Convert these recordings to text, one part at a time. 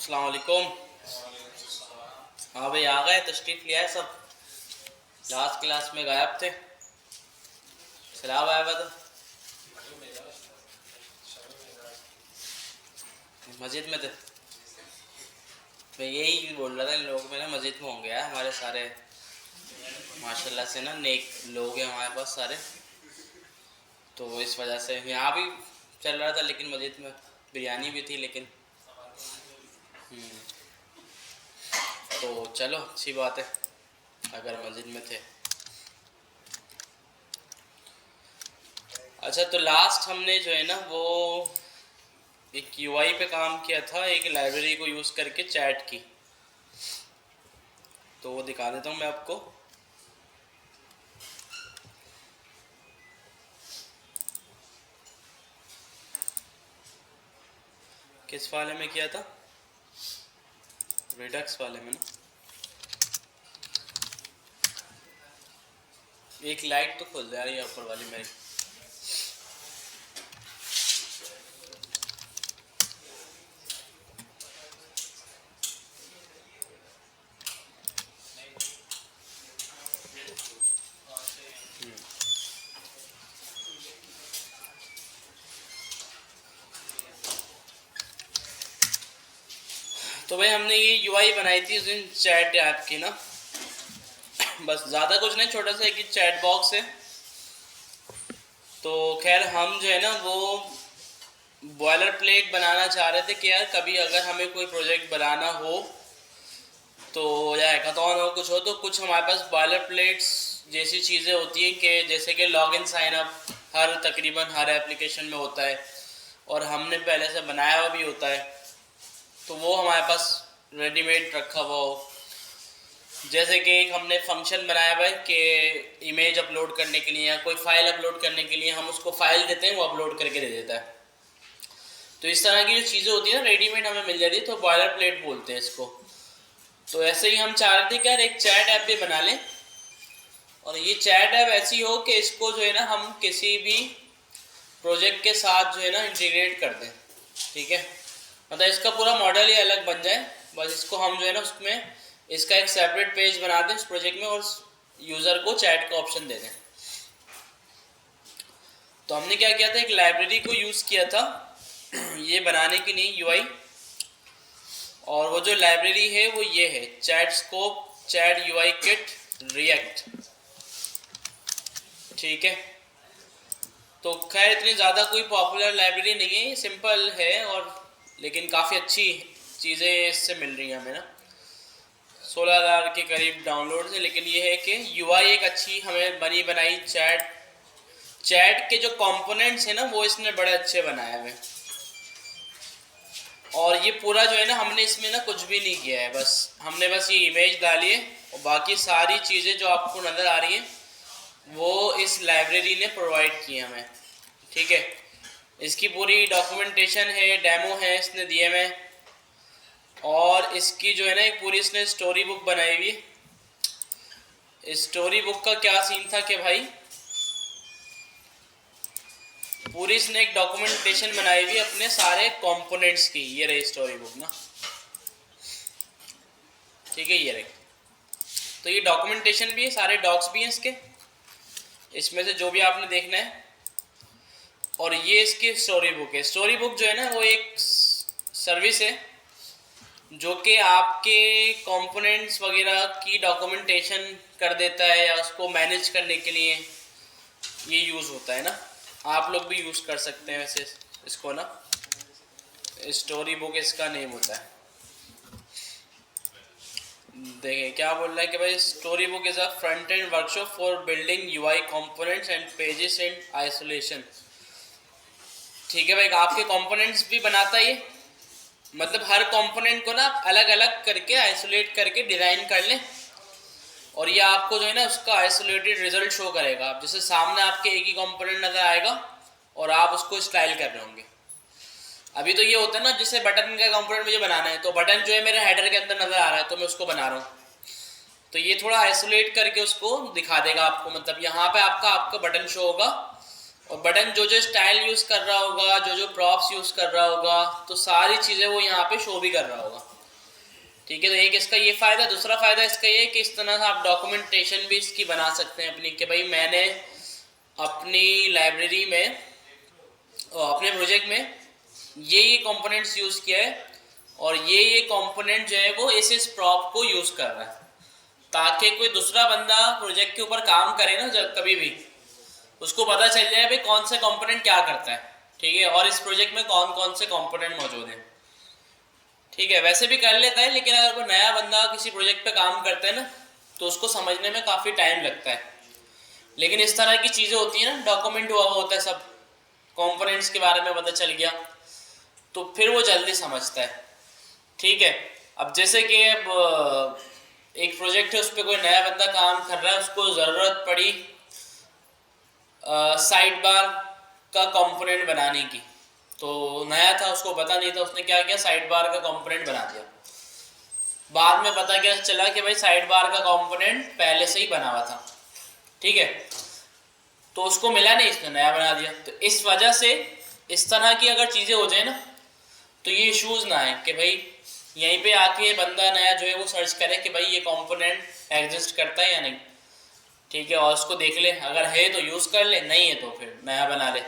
अस्सलाम वालेकुम। हाँ भाई आ गए, तशरीफ़ लिया है सब। लास्ट क्लास में गायब थे, सलाब आया हुआ था मस्जिद में थे। मैं यही बोल रहा था, इन लोग में ना मस्जिद में होंगे यार हमारे सारे, माशाल्लाह से ना नेक लोग हैं हमारे पास सारे, तो इस वजह से यहाँ भी चल रहा था। लेकिन मस्जिद में बिरयानी भी थी लेकिन तो चलो अच्छी बात है अगर मस्जिद में थे। अच्छा, तो लास्ट हमने जो है ना वो एक यूआई पे काम किया था, एक लाइब्रेरी को यूज़ करके चैट की, तो वो दिखा देता हूँ मैं आपको। किस वाले में किया था? रिडक्स वाले में ना। एक लाइट तो खुल जा रही है ऊपर वाली मेरी। तो भाई हमने ये यूआई बनाई थी उस दिन चैट ऐप की ना, बस ज़्यादा कुछ नहीं, छोटा सा एक चैट बॉक्स है। तो खैर हम जो है ना वो बॉयलर प्लेट बनाना चाह रहे थे कि यार कभी अगर हमें कोई प्रोजेक्ट बनाना हो तो, या हैकाथॉन हो, कुछ हो, तो कुछ हमारे पास बॉयलर प्लेट्स जैसी चीज़ें होती हैं कि जैसे कि लॉग इन साइन अप हर तकरीबन हर एप्लीकेशन में होता है और हमने पहले से बनाया हुआ भी होता है, तो वो हमारे पास रेडीमेड रखा हुआ हो। जैसे कि एक हमने फंक्शन बनाया हुआ है कि इमेज अपलोड करने के लिए या कोई फाइल अपलोड करने के लिए हम उसको फाइल देते हैं, वो अपलोड करके दे देता है। तो इस तरह की जो चीज़ें होती है ना रेडीमेड हमें मिल जाती है, तो बॉयलर प्लेट बोलते हैं इसको। तो ऐसे ही हम चाह रहे थे कि यार एक चैट ऐप भी बना लें, और ये चैट ऐप ऐसी हो कि इसको जो है ना हम किसी भी प्रोजेक्ट के साथ जो है ना इंटीग्रेट कर दें। ठीक है, मतलब इसका पूरा मॉडल ही अलग बन जाए, बस इसको हम जो है ना उसमें इसका एक सेपरेट पेज बना दें इस प्रोजेक्ट में और यूज़र को चैट का ऑप्शन दे दें। तो हमने क्या किया था, एक लाइब्रेरी को यूज़ किया था ये बनाने की नहीं यूआई, और वो जो लाइब्रेरी है वो ये है chat scope chat UI kit react. ठीक है, तो खैर इतनी ज़्यादा कोई पॉपुलर लाइब्रेरी नहीं है, ये सिंपल है, और लेकिन काफ़ी अच्छी चीज़ें इससे मिल रही हैं हमें ना। 16,000 के करीब डाउनलोड है, लेकिन ये है कि यूआई एक अच्छी हमें बनी बनाई चैट के जो कंपोनेंट्स हैं ना वो इसने बड़े अच्छे बनाए हुए। और ये पूरा जो है ना हमने इसमें ना कुछ भी नहीं किया है, बस हमने बस ये इमेज डाली है और बाकी सारी चीज़ें जो आपको नज़र आ रही हैं वो इस लाइब्रेरी ने प्रोवाइड की हमें। ठीक है, इसकी पूरी डॉक्यूमेंटेशन है, डेमो है इसने दिए में, और इसकी जो है ना एक पूरी इसने स्टोरी बुक बनाई हुई है। इस स्टोरी बुक का क्या सीन था कि भाई पूरी इसने एक डॉक्यूमेंटेशन बनाई हुई अपने सारे कंपोनेंट्स की। ये रही स्टोरी बुक ना, ठीक है, ये रही। तो ये डॉक्यूमेंटेशन भी है, सारे डॉक्स भी हैं इसके, इसमें से जो भी आपने देखना है। और ये इसकी स्टोरी बुक है। स्टोरी बुक जो है ना वो एक सर्विस है जो कि आपके कंपोनेंट्स वगैरह की डॉक्यूमेंटेशन कर देता है, या उसको मैनेज करने के लिए ये यूज़ होता है ना। आप लोग भी यूज़ कर सकते हैं वैसे इसको ना, स्टोरी बुक इसका नेम होता है। देखिए क्या बोल रहा है कि भाई story book is a front end workshop for building UI components and pages in isolation. ठीक है भाई, आपके कंपोनेंट्स भी बनाता है ये, मतलब हर कंपोनेंट को ना अलग अलग करके आइसोलेट करके डिज़ाइन कर लें, और ये आपको जो है ना उसका आइसोलेटेड रिजल्ट शो करेगा। आप जैसे सामने आपके एक ही कंपोनेंट नज़र आएगा और आप उसको स्टाइल कर रहे होंगे। अभी तो ये होता है ना, जैसे बटन का कंपोनेंट मुझे बनाना है तो बटन जो है मेरे हेडर के अंदर नज़र आ रहा है तो मैं उसको बना रहा हूँ, तो ये थोड़ा आइसोलेट करके उसको दिखा देगा आपको। मतलब यहाँ पे आपका बटन शो होगा, और बटन जो जो स्टाइल यूज़ कर रहा होगा, जो जो प्रॉप्स यूज़ कर रहा होगा, तो सारी चीज़ें वो यहाँ पे शो भी कर रहा होगा। ठीक है, तो एक इसका ये फ़ायदा, दूसरा फ़ायदा इसका ये कि इस तरह से आप डॉक्यूमेंटेशन भी इसकी बना सकते हैं अपनी, कि भाई मैंने अपनी लाइब्रेरी में अपने प्रोजेक्ट में ये कंपोनेंट्स यूज़ किया है और ये कंपोनेंट जो है वो इस प्रॉप को यूज़ कर रहा है, ताकि कोई दूसरा बंदा प्रोजेक्ट के ऊपर काम करे ना जब कभी भी, उसको पता चल जाए भाई कौन सा कंपोनेंट क्या करता है, ठीक है, और इस प्रोजेक्ट में कौन कौन से कंपोनेंट मौजूद हैं। ठीक है, वैसे भी कर लेता है, लेकिन अगर कोई नया बंदा किसी प्रोजेक्ट पे काम करता है ना तो उसको समझने में काफ़ी टाइम लगता है। लेकिन इस तरह की चीज़ें होती हैं ना, डॉक्यूमेंट हुआ होता है, सब कंपोनेंट्स के बारे में पता चल गया, तो फिर वो जल्दी समझता है। ठीक है, अब जैसे कि अब एक प्रोजेक्ट है, उस पर कोई नया बंदा काम कर रहा है, उसको ज़रूरत पड़ी साइड बार का कंपोनेंट बनाने की, तो नया था, उसको पता नहीं था, उसने क्या किया, साइड बार का कंपोनेंट बना दिया। बाद में पता क्या चला कि भाई साइड बार का कंपोनेंट पहले से ही बना हुआ था। ठीक है, तो उसको मिला नहीं, इसने नया बना दिया। तो इस वजह से इस तरह की अगर चीज़ें हो जाए ना तो ये इश्यूज़ ना आए कि भाई यहीं पे आके बंदा नया जो है वो सर्च करे कि भाई ये कंपोनेंट एग्जिस्ट करता है या नहीं। ठीक है, और उसको देख ले, अगर है तो यूज़ कर ले, नहीं है तो फिर नया बना ले।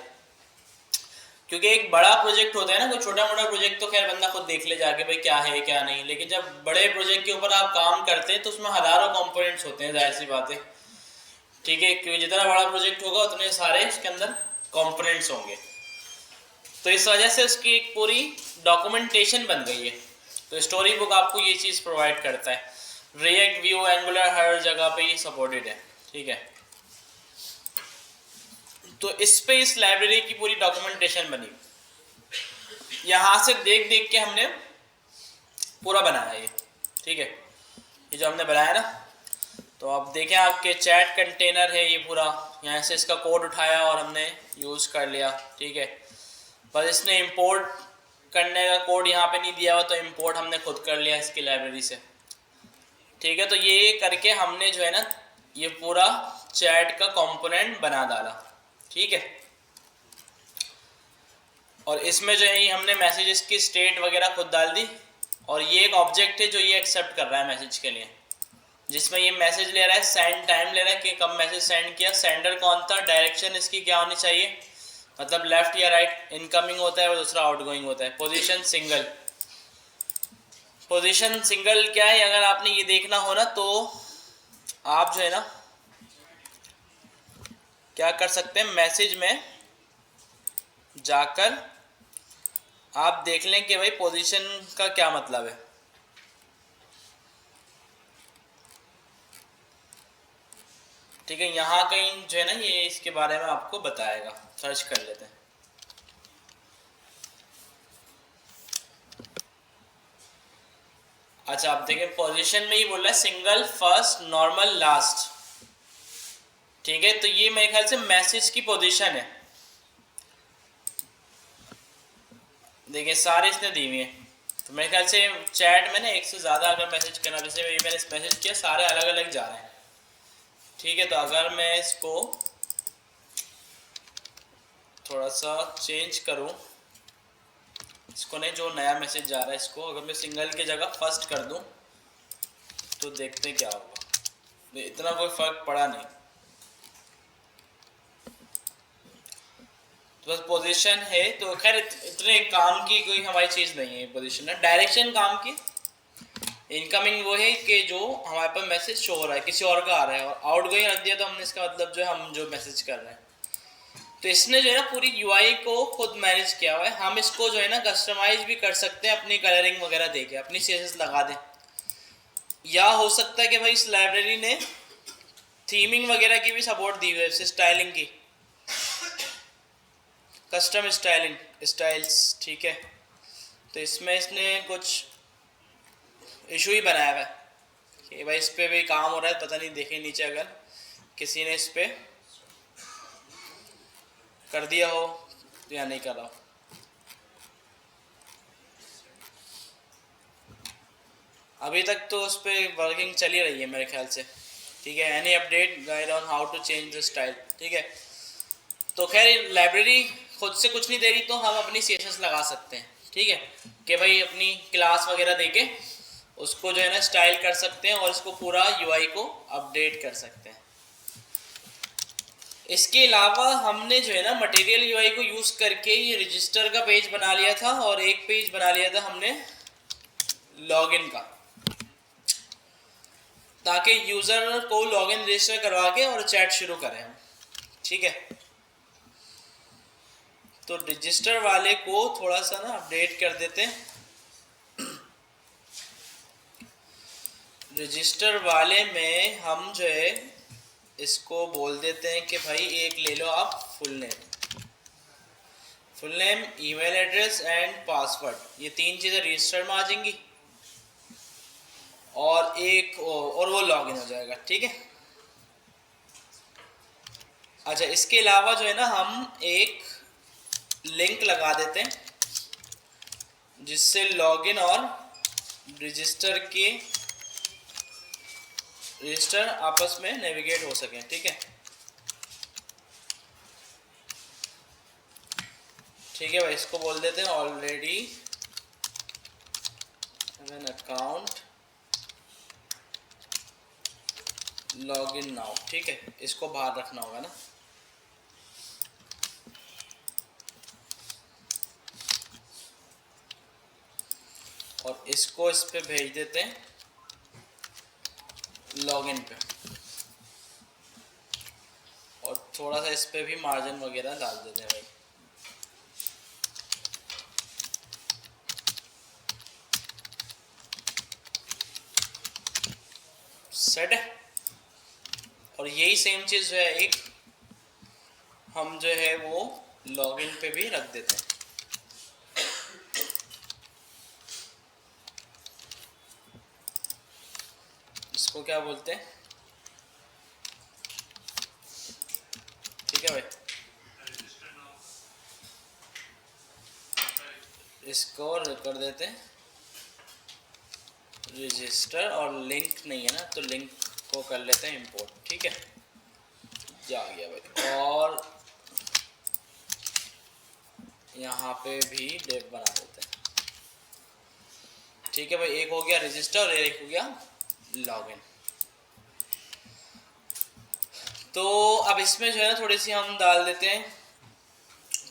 क्योंकि एक बड़ा प्रोजेक्ट होता है ना, कोई छोटा मोटा प्रोजेक्ट तो खैर बंदा खुद देख ले जाके भाई क्या है क्या नहीं, लेकिन जब बड़े प्रोजेक्ट के ऊपर आप काम करते हैं तो उसमें हज़ारों कंपोनेंट्स होते हैं, जाहिर सी बात है। ठीक है, क्योंकि जितना बड़ा प्रोजेक्ट होगा उतने सारे उसके अंदर कंपोनेंट्स होंगे, तो इस वजह से उसकी एक पूरी डॉक्यूमेंटेशन बन गई है। तो स्टोरी बुक आपको ये चीज़ प्रोवाइड करता है। रिएक्ट, व्यू, एंगुलर हर जगह पे ये सपोर्टेड है। ठीक है, तो इस पे इस लाइब्रेरी की पूरी डॉक्यूमेंटेशन बनी, यहाँ से देख देख के हमने पूरा बनाया ये। ठीक है, ये जो हमने बनाया ना, तो आप देखें आपके चैट कंटेनर है ये पूरा, यहाँ से इसका कोड उठाया और हमने यूज़ कर लिया। ठीक है, बस इसने इंपोर्ट करने का कोड यहाँ पे नहीं दिया हुआ, तो इंपोर्ट हमने खुद कर लिया इसकी लाइब्रेरी से। ठीक है, तो ये करके हमने जो है ना ये पूरा चैट का कंपोनेंट बना डाला। ठीक है, और इसमें जो है हमने मैसेजेस की स्टेट वगैरह खुद डाल दी, और ये एक ऑब्जेक्ट है जो ये एक्सेप्ट कर रहा है मैसेज के लिए, जिसमें ये मैसेज ले रहा है, सेंड टाइम ले रहा है कि कब मैसेज सेंड किया, सेंडर कौन था, डायरेक्शन इसकी क्या होनी चाहिए, मतलब लेफ्ट या राइट, इनकमिंग होता है और दूसरा आउटगोइंग होता है। पोजीशन सिंगल, पोजीशन सिंगल क्या है, अगर आपने ये देखना हो ना तो आप जो है ना क्या कर सकते हैं, मैसेज में जाकर आप देख लें कि भाई पोजीशन का क्या मतलब है। ठीक है, यहाँ कहीं जो है ना ये इसके बारे में आपको बताएगा, सर्च कर लेते हैं। अच्छा, आप देखें पोजीशन में ही बोल रहा है सिंगल, फर्स्ट, नॉर्मल, लास्ट। ठीक है, तो ये मेरे ख्याल से मैसेज की पोजीशन है। देखिए सारे इसने दी हुई है, तो मेरे ख्याल से चैट में ना एक से ज़्यादा अगर मैसेज करना, जैसे मैंने मैसेज किया, सारे अलग अलग जा रहे हैं। ठीक है, तो अगर मैं इसको थोड़ा सा चेंज करूं, इसको नहीं, जो नया मैसेज जा रहा है इसको अगर मैं सिंगल की जगह फर्स्ट कर दूं तो देखते हैं क्या होगा। इतना कोई फर्क पड़ा नहीं, तो बस पोजीशन है, तो खैर इतने काम की कोई हमारी चीज़ नहीं है पोजीशन है। डायरेक्शन काम की, इनकमिंग वो है कि जो हमारे पास मैसेज शो हो रहा है किसी और का आ रहा है, और आउटगोइंग रख दिया तो हमने इसका मतलब जो है हम जो मैसेज कर रहे हैं। तो इसने जो है ना पूरी यूआई को खुद मैनेज किया हुआ है। हम इसको जो है ना कस्टमाइज भी कर सकते हैं, अपनी कलरिंग वगैरह देके अपनी सीएसएस लगा दें, या हो सकता है कि भाई इस लाइब्रेरी ने थीमिंग वगैरह की भी सपोर्ट दी हुई है, स्टाइलिंग की, कस्टम स्टाइलिंग स्टाइल्स। ठीक है, तो इसमें इसने कुछ इशू ही बनाया हुआ है कि भाई इस पर भी काम हो रहा है, पता नहीं देखे नीचे अगर किसी ने इस पर कर दिया हो या नहीं कर रहा। अभी तक तो उस पर वर्किंग चली रही है मेरे ख्याल से। ठीक है, any update guide on how to change the style. ठीक है, तो खैर लाइब्रेरी खुद से कुछ नहीं दे रही, तो हम अपनी सीएसएस लगा सकते हैं। ठीक है, कि भाई अपनी क्लास वगैरह देके उसको जो है ना स्टाइल कर सकते हैं और इसको पूरा यूआई को अपडेट कर सकते हैं। इसके अलावा हमने जो है ना मटेरियल यूआई को यूज़ करके ये रजिस्टर का पेज बना लिया था और एक पेज बना लिया था हमने लॉगिन का, ताकि यूज़र को लॉगिन रजिस्टर करवा के और चैट शुरू करें हम। ठीक है, तो रजिस्टर वाले को थोड़ा सा ना अपडेट कर देते हैं। रजिस्टर वाले में हम जो है इसको बोल देते हैं कि भाई एक ले लो आप full name, email address and password, ये 3 चीज़ें रजिस्टर में आ जाएंगी और वो लॉगिन हो जाएगा। ठीक है, अच्छा इसके अलावा जो है ना हम एक लिंक लगा देते हैं जिससे लॉगिन और रजिस्टर आपस में नेविगेट हो सकें। ठीक है, ठीक है भाई, इसको बोल देते हैं already an account login now. ठीक है, इसको बाहर रखना होगा ना। और इसको इस पे भेज देते हैं लॉगिन पे, और थोड़ा सा इस पे भी मार्जिन वगैरह डाल देते हैं भाई। सेट है, और यही सेम चीज़ जो है एक हम जो है वो लॉगिन पे भी रख देते हैं। इसको क्या बोलते हैं? ठीक है भाई, इसको कर देते हैं रजिस्टर, और लिंक नहीं है ना तो लिंक को कर लेते हैं इंपोर्ट। ठीक है, जा गया भाई, और यहाँ पे भी डेव बना देते हैं। ठीक है भाई, एक हो गया रजिस्टर और एक हो गया लॉगिन। तो अब इसमें जो है ना थोड़ी सी हम डाल देते हैं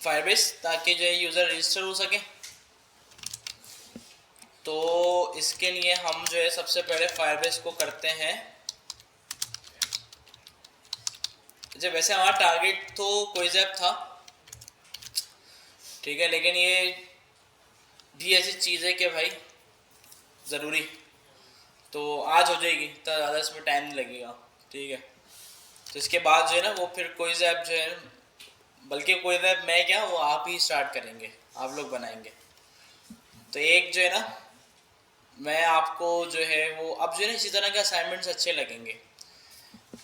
फायरबेस, ताकि जो है यूज़र रजिस्टर हो सके। तो इसके लिए हम जो है सबसे पहले फायरबेस को करते हैं। जब वैसे हमारा टारगेट तो क्विज़ था, ठीक है, लेकिन ये भी ऐसी चीज़ है कि भाई ज़रूरी, तो आज हो जाएगी तो ज़्यादा इसमें टाइम नहीं लगेगा। ठीक है, तो इसके बाद जो है ना वो फिर क्विज़ ऐप जो है, बल्कि क्विज़ ऐप मैं क्या, वो आप ही स्टार्ट करेंगे, आप लोग बनाएंगे। तो एक जो है ना मैं आपको जो है वो अब जो है ना इसी तरह के असाइनमेंट्स अच्छे लगेंगे,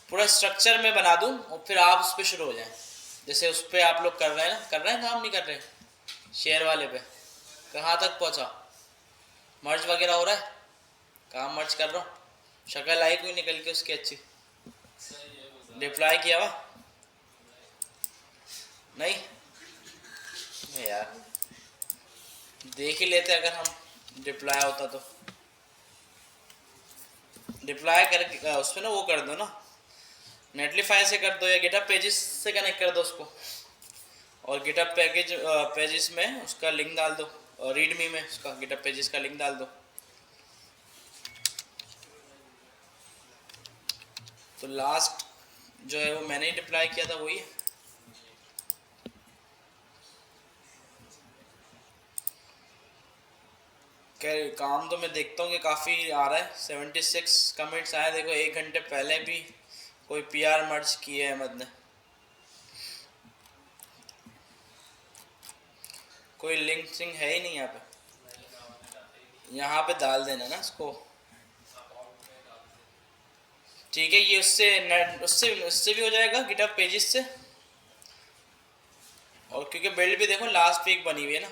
पूरा स्ट्रक्चर में बना दूं और फिर आप उस पर शुरू हो जाएं। जैसे उस पर आप लोग कर रहे हैं ना, कर रहे हैं काम नहीं कर रहे, शेयर वाले पे कहाँ तक पहुँचा, मर्ज वगैरह हो रहा है, काम मर्ज कर रहा हूँ, शक्ल आई कोई निकल के उसकी अच्छी, डिप्लॉय किया हुआ नहीं यार, देख ही लेते अगर हम डिप्लॉय होता तो। डिप्लॉय कर उस पर ना वो कर दो ना, नेटलिफाई से कर दो या गिटहब पेजेस से कनेक्ट कर दो उसको, और गिटहब पेजेस में उसका लिंक डाल दो, और रीडमी में उसका गिटहब पेजेस का लिंक डाल दो। तो लास्ट जो है वो मैंने ही डिप्लॉय किया था, वही है। काम तो मैं देखता हूँ कि काफ़ी आ रहा है, 76 कमेंट्स आए। देखो 1 घंटे पहले भी कोई पीआर मर्ज किए अहमद ने, कोई लिंक सिंग है ही नहीं यहाँ पे। यहाँ पे डाल देना ना इसको। ठीक है, ये उससे भी हो जाएगा गिटहब पेजेस से, और क्योंकि बिल्ड भी देखो लास्ट वीक बनी हुई है ना,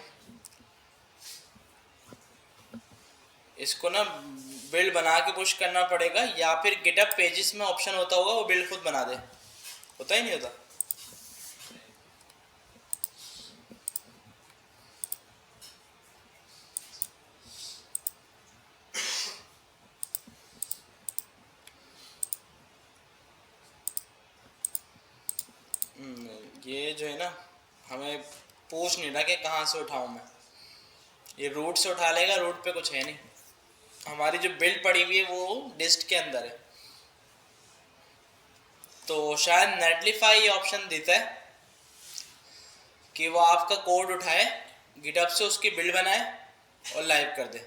इसको ना बिल्ड बना के पुश करना पड़ेगा, या फिर गिटहब पेजेस में ऑप्शन होता होगा वो बिल्ड खुद बना दे, होता ही नहीं होता। ये जो है ना हमें पूछ नहीं रहा कि कहाँ से उठाऊँ मैं, ये रूट से उठा लेगा, रूट पे कुछ है नहीं। हमारी जो बिल्ड पड़ी हुई है वो डिस्ट के अंदर है। तो शायद नेटलीफाई ये ऑप्शन देता है कि वो आपका कोड उठाए, गिटहब से उसकी बिल्ड बनाए और लाइव कर दे,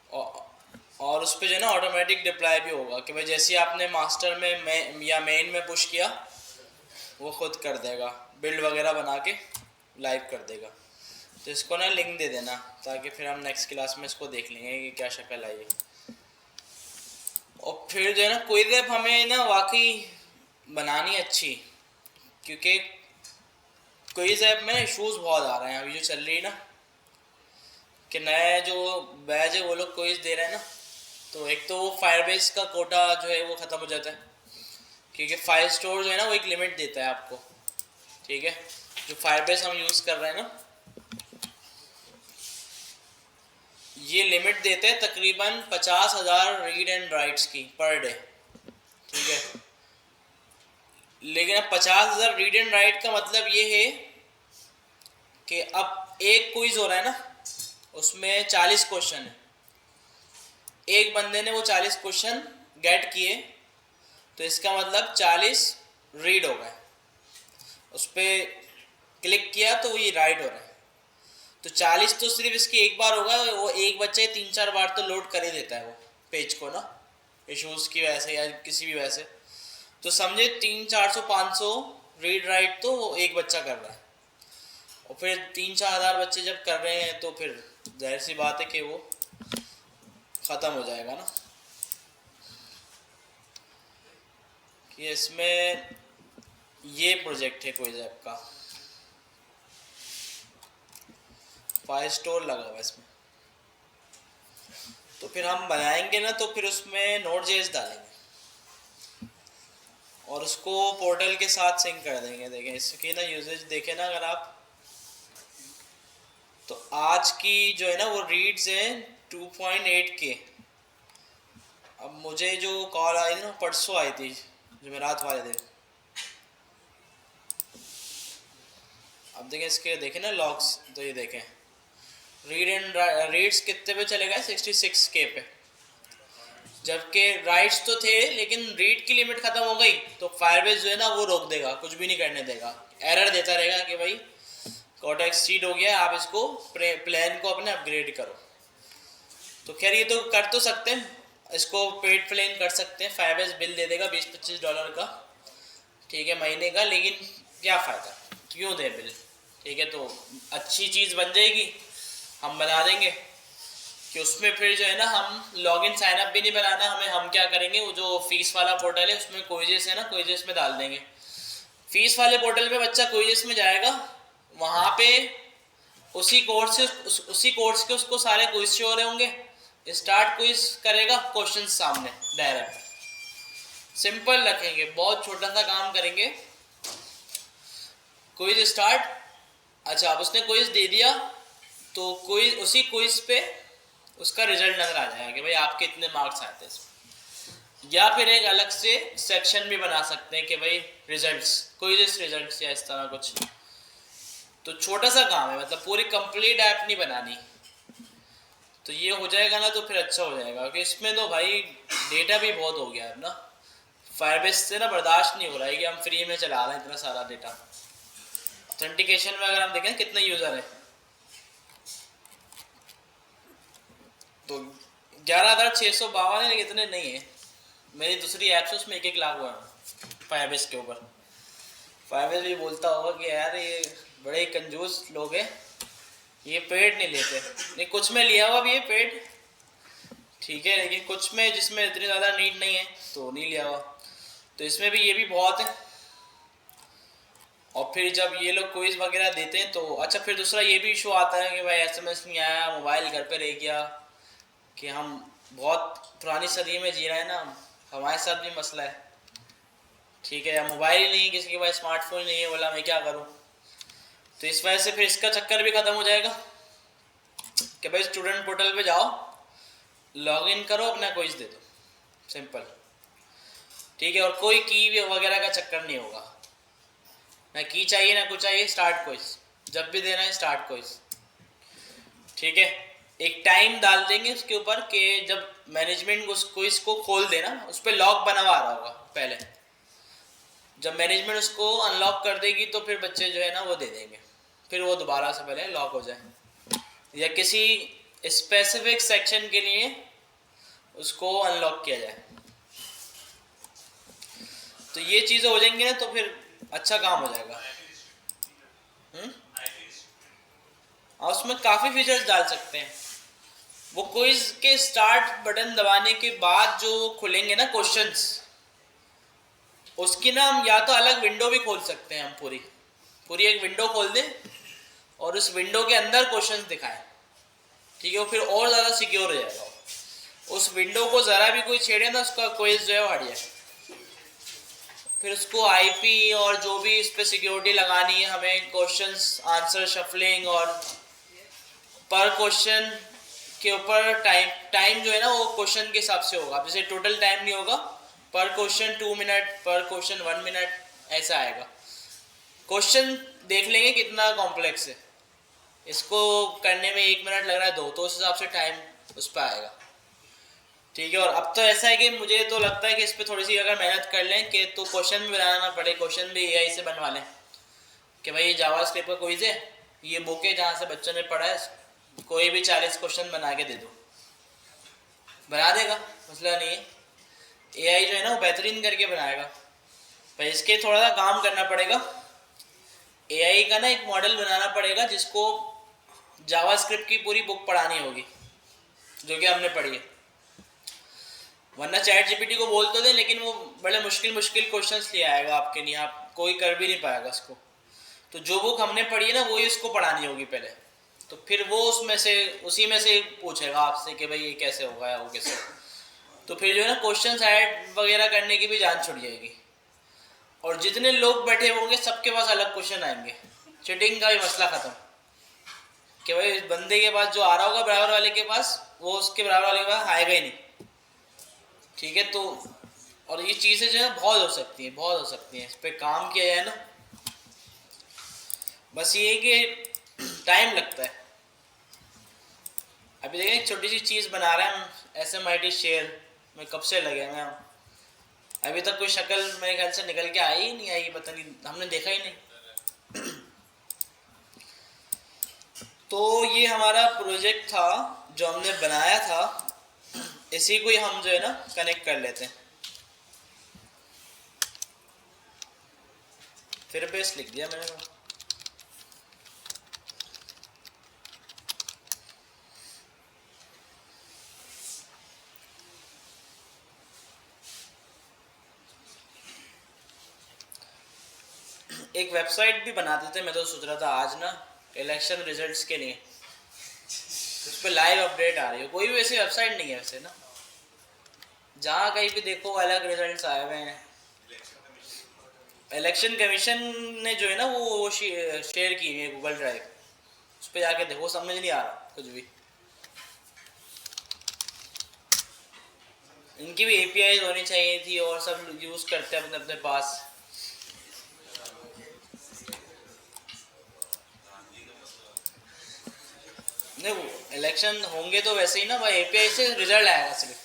और उस पर जो है ना ऑटोमेटिक डिप्लॉय भी होगा कि भाई जैसे ही आपने मास्टर में या मेन में पुश किया वो खुद कर देगा, बिल्ड वगैरह बना के लाइव कर देगा। तो इसको ना लिंक दे देना ताकि फिर हम नेक्स्ट क्लास में इसको देख लेंगे कि क्या शक्ल आई है। और फिर जो है ना क्विज ऐप हमें ना वाकई बनानी अच्छी, क्योंकि क्विज ऐप में इशूज़ बहुत आ रहे हैं अभी जो चल रही है ना, कि नए जो बैच है वो लोग क्विज दे रहे हैं ना, तो एक तो वो फायरबेस का कोटा जो है वो ख़त्म हो जाता है, क्योंकि फायर स्टोर जो है ना वो एक लिमिट देता है आपको। ठीक है, जो फायरबेस हम यूज़ कर रहे हैं ना ये लिमिट देते हैं तकरीबन 50,000 रीड एंड राइट्स की पर डे। ठीक है, लेकिन अब 50,000 रीड एंड राइट का मतलब ये है कि अब एक क्विज हो रहा है ना उसमें 40 क्वेश्चन है, एक बंदे ने वो 40 क्वेश्चन गेट किए तो इसका मतलब 40 रीड हो गए, उस पर क्लिक किया तो वो ये राइट हो रहा है। तो 40 तो सिर्फ इसकी एक बार होगा, वो एक बच्चे 3-4 बार तो लोड कर ही देता है वो पेज को ना, इशूज़ की वजह से या किसी भी वजह से। तो समझे 300-400-500 रीड राइट तो एक बच्चा कर रहा है, और फिर 3-4 हज़ार बच्चे जब कर रहे हैं तो फिर जाहिर सी बात है कि वो ख़त्म हो जाएगा ना। कि इसमें ये प्रोजेक्ट है क्विज ऐप का, फायर स्टोर लगा हुआ इसमें। तो फिर हम बनाएंगे ना तो फिर उसमें नोड.js डालेंगे और उसको पोर्टल के साथ सिंक कर देंगे। देखें इसकी ना यूजेज देखें ना अगर आप, तो आज की जो है ना वो रीड्स हैं 2.8K। अब मुझे जो कॉल आई थी ना परसों आई थी, जुमेरात वाले दिन। अब देखें इसके, देखें ना लॉग्स, तो ये देखें रीड एंड रीड्स कितने पे चले गए 66K पे, जबकि राइट्स तो थे लेकिन रीड की लिमिट ख़त्म हो गई तो फायरबेस जो है ना वो रोक देगा, कुछ भी नहीं करने देगा, एरर देता रहेगा कि भाई कोटा एक्सीड हो गया, आप इसको प्लान को अपने अपग्रेड करो। तो खैर ये तो कर तो सकते हैं, इसको पेड प्लान कर सकते हैं, फायरबेस बिल दे देगा $20-25 का, ठीक है, महीने का, लेकिन क्या फ़ायदा, क्यों दे बिल। ठीक है, तो अच्छी चीज़ बन जाएगी, हम बना देंगे कि उसमें फिर जो है ना हम लॉगिन साइन अप भी नहीं बनाना हमें, हम क्या करेंगे वो जो फीस वाला पोर्टल है उसमें क्विजेस है ना, क्विजेस में डाल देंगे। फीस वाले पोर्टल पे बच्चा क्विजेस में जाएगा, वहाँ पे उसी कोर्स के उसको सारे क्विज शो हो रहे होंगे, स्टार्ट क्विज करेगा, क्वेश्चन सामने डायरेक्ट, सिंपल रखेंगे, बहुत छोटा सा काम करेंगे, क्विज स्टार्ट। अच्छा, अब उसने क्विज दे दिया तो क्विज, उसी क्विज पे उसका रिजल्ट नजर आ जाएगा कि भाई आपके इतने मार्क्स आए थे इसमें। या फिर एक अलग से सेक्शन भी बना सकते हैं कि भाई रिजल्ट्स, क्विज़ रिजल्ट्स या इस तरह कुछ। तो छोटा सा काम है, मतलब पूरी कंप्लीट ऐप नहीं बनानी। तो ये हो जाएगा ना तो फिर अच्छा हो जाएगा, क्योंकि इसमें तो भाई डेटा भी बहुत हो गया है ना, फायरबेस से ना बर्दाश्त नहीं हो रहा है कि हम फ्री में चला रहे हैं इतना सारा डेटा। ऑथेंटिकेशन में अगर हम देखें कितने यूज़र है, तो 11,652 है, लेकिन इतने नहीं है। मेरी दूसरी ऐप्स है उसमें 1-1 लाख हुआ है फायरबेस के ऊपर। फायरबेस भी बोलता होगा कि यार ये बड़े ही कंजूस लोग हैं, ये पेड नहीं लेते। नहीं, कुछ में लिया हुआ भी है पेड, ठीक है, लेकिन कुछ में जिसमें इतनी ज़्यादा नीड नहीं है तो नहीं लिया हुआ। तो इसमें भी ये भी बहुत है। और फिर जब ये लोग क्विज वगैरह देते हैं तो अच्छा, फिर दूसरा ये भी इशू आता है कि भाई एसएमएस नहीं आया, मोबाइल घर पे रह गया, कि हम बहुत पुरानी सदी में जी रहे हैं ना, हमारे साथ भी मसला है, ठीक है, या मोबाइल ही नहीं, किसी के पास स्मार्टफोन नहीं है, बोला मैं क्या करूं। तो इस वजह से फिर इसका चक्कर भी ख़त्म हो जाएगा कि भाई स्टूडेंट पोर्टल पे जाओ, लॉगिन करो, अपना क्विज दे दो, सिंपल, ठीक है, और कोई की वगैरह का चक्कर नहीं होगा। ना की चाहिए ना कुछ चाहिए, स्टार्ट क्विज। जब भी देना है स्टार्ट क्विज, ठीक है। एक टाइम डाल देंगे उसके ऊपर कि जब मैनेजमेंट उस क्विज को खोल देना, उस पर लॉक बना हुआ रहा होगा पहले, जब मैनेजमेंट उसको अनलॉक कर देगी तो फिर बच्चे जो है ना वो दे देंगे, फिर वो दोबारा से पहले लॉक हो जाए, या किसी स्पेसिफिक सेक्शन के लिए उसको अनलॉक किया जाए। तो ये चीज़ें हो जाएंगी ना तो फिर अच्छा काम हो जाएगा। और उसमें काफ़ी फीचर्स डाल सकते हैं। वो क्विज के स्टार्ट बटन दबाने के बाद जो खुलेंगे ना क्वेश्चंस, उसकी ना हम या तो अलग विंडो भी खोल सकते हैं, हम पूरी पूरी एक विंडो खोल दें और उस विंडो के अंदर क्वेश्चंस दिखाएं, ठीक है। वो फिर और ज़्यादा सिक्योर हो जाएगा। उस विंडो को ज़रा भी कोई छेड़े ना, उसका क्विज जो है हट जाए। फिर उसको आईपी और जो भी इस पर सिक्योरिटी लगानी है हमें, क्वेश्चंस आंसर शफलिंग, और पर क्वेश्चन के ऊपर टाइम जो है ना वो क्वेश्चन के हिसाब से होगा। जैसे टोटल टाइम नहीं होगा, पर क्वेश्चन 2 मिनट, पर क्वेश्चन 1 मिनट, ऐसा आएगा। क्वेश्चन देख लेंगे कितना कॉम्प्लेक्स है, इसको करने में 1 मिनट लग रहा है 2, तो उस हिसाब से टाइम उस पर आएगा, ठीक है। और अब तो ऐसा है कि मुझे तो लगता है कि इस पर थोड़ी सी अगर मेहनत कर लें कि तो क्वेश्चन भी बनाना पड़े, क्वेश्चन भी एआई से बनवा लें कि भाई जावास्क्रिप्ट का क्विज है, ये बुक है जहाँ से बच्चों ने पढ़ा है, कोई भी 40 क्वेश्चन बना के दे दो, बना देगा, मसला नहीं है। एआई जो है ना वो बेहतरीन करके बनाएगा, पर इसके थोड़ा सा काम करना पड़ेगा। एआई का ना एक मॉडल बनाना पड़ेगा जिसको जावास्क्रिप्ट की पूरी बुक पढ़ानी होगी, जो कि हमने पढ़ी है। वरना चैट जीपीटी को बोल तो दे, लेकिन वो बड़े मुश्किल मुश्किल क्वेश्चंस ले आएगा आपके लिए, आप कोई कर भी नहीं पाएगा उसको। तो जो बुक हमने पढ़ी है ना वही उसको पढ़ानी होगी पहले, तो फिर वो उसमें से उसी में से पूछेगा आपसे कि भाई ये कैसे होगा या वो कैसे होगा। तो फिर जो है ना क्वेश्चंस ऐड वगैरह करने की भी जान छुट जाएगी, और जितने लोग बैठे होंगे सबके पास अलग क्वेश्चन आएंगे, चीटिंग का भी मसला खत्म, कि भाई इस बंदे के पास जो आ रहा होगा बराबर वाले के पास, वो उसके बराबर वाले के पास आएगा ही नहीं, ठीक है। तो और ये चीज़ें जो है बहुत हो सकती हैं, बहुत हो सकती हैं, इस पर काम किया जाए ना। बस ये कि टाइम लगता है। अभी देखें एक छोटी सी चीज़ बना रहे हैं हम, SMIT शेयर में कब से लगे हैं हम, अभी तक कोई शक्ल मेरे ख्याल से निकल के आई ही नहीं, आई पता नहीं, हमने देखा ही नहीं। तो ये हमारा प्रोजेक्ट था जो हमने बनाया था, इसी को ही हम जो है ना कनेक्ट कर लेते हैं। फिर बेस लिख दिया मैंने तो। एक वेबसाइट भी बना देते, मैं तो सोच रहा था आज ना इलेक्शन रिजल्ट्स के लिए, उस पर लाइव अपडेट आ रही है। कोई भी वैसी वेबसाइट नहीं है वैसे ना, जहाँ कहीं भी देखो अलग रिजल्ट्स आए हुए हैं। इलेक्शन कमीशन ने जो है ना वो शेयर की है गूगल ड्राइव, उस पर जाके देखो, समझ नहीं आ रहा कुछ भी। इनकी भी API होनी चाहिए थी, और सब यूज़ करते हैं अपने अपने पास। नहीं, वो इलेक्शन होंगे तो वैसे ही ना भाई, API से रिजल्ट आएगा सिर्फ।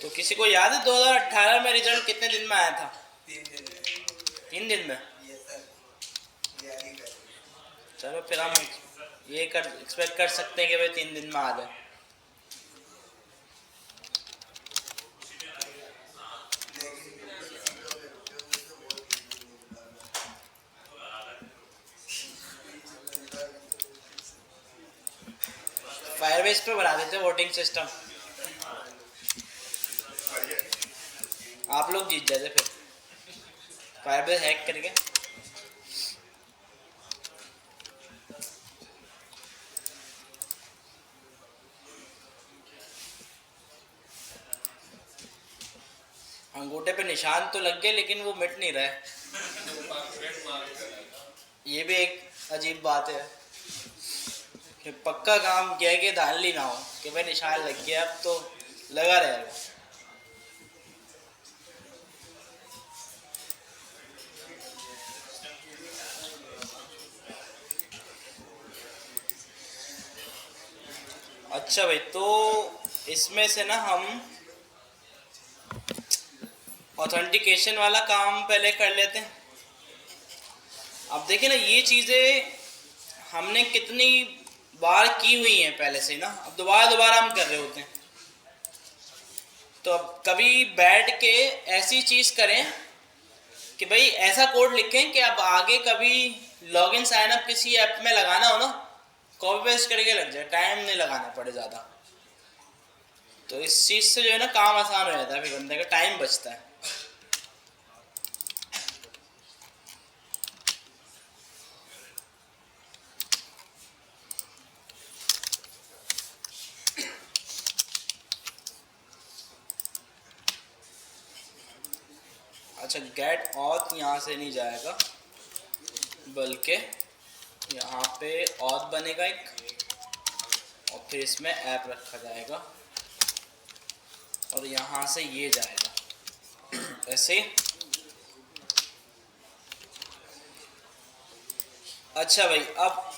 तो किसी को याद है 2018 में रिजल्ट कितने दिन में आया था? 3 दिन में। चलो फिर हम ये एक्सपेक्ट कर सकते हैं कि भाई 3 दिन में आ जाए। फायरबेस पे बना देते वोटिंग सिस्टम, आप लोग जीत जाते फिर फायरबेस हैक करके। अंगूठे पे निशान तो लग गए लेकिन वो मिट नहीं रहा है, ये भी एक अजीब बात है। फिर पक्का काम किया कि धांधली ना हो कि भाई निशान लग गया, अब तो लगा रहेगा। अच्छा भाई, तो इसमें से ना हम ऑथेंटिकेशन वाला काम पहले कर लेते हैं। अब देखिए ना, ये चीज़ें हमने कितनी बार की हुई हैं पहले से ना, अब दोबारा दोबारा हम कर रहे होते हैं। तो अब कभी बैठ के ऐसी चीज़ करें कि भाई ऐसा कोड लिखें कि अब आगे कभी लॉगिन साइन अप किसी ऐप में लगाना हो ना, कॉपी पेस्ट करके लग जाए, टाइम नहीं लगाना पड़े ज़्यादा। तो इस चीज़ से जो है ना काम आसान हो जाता है, फिर बंदे का टाइम बचता है। अच्छा, गेट ऑथ यहाँ से नहीं जाएगा, बल्कि यहाँ पे ऑथ बनेगा एक, और फिर इसमें ऐप रखा जाएगा, और यहाँ से ये जाएगा ऐसे। अच्छा भाई, अब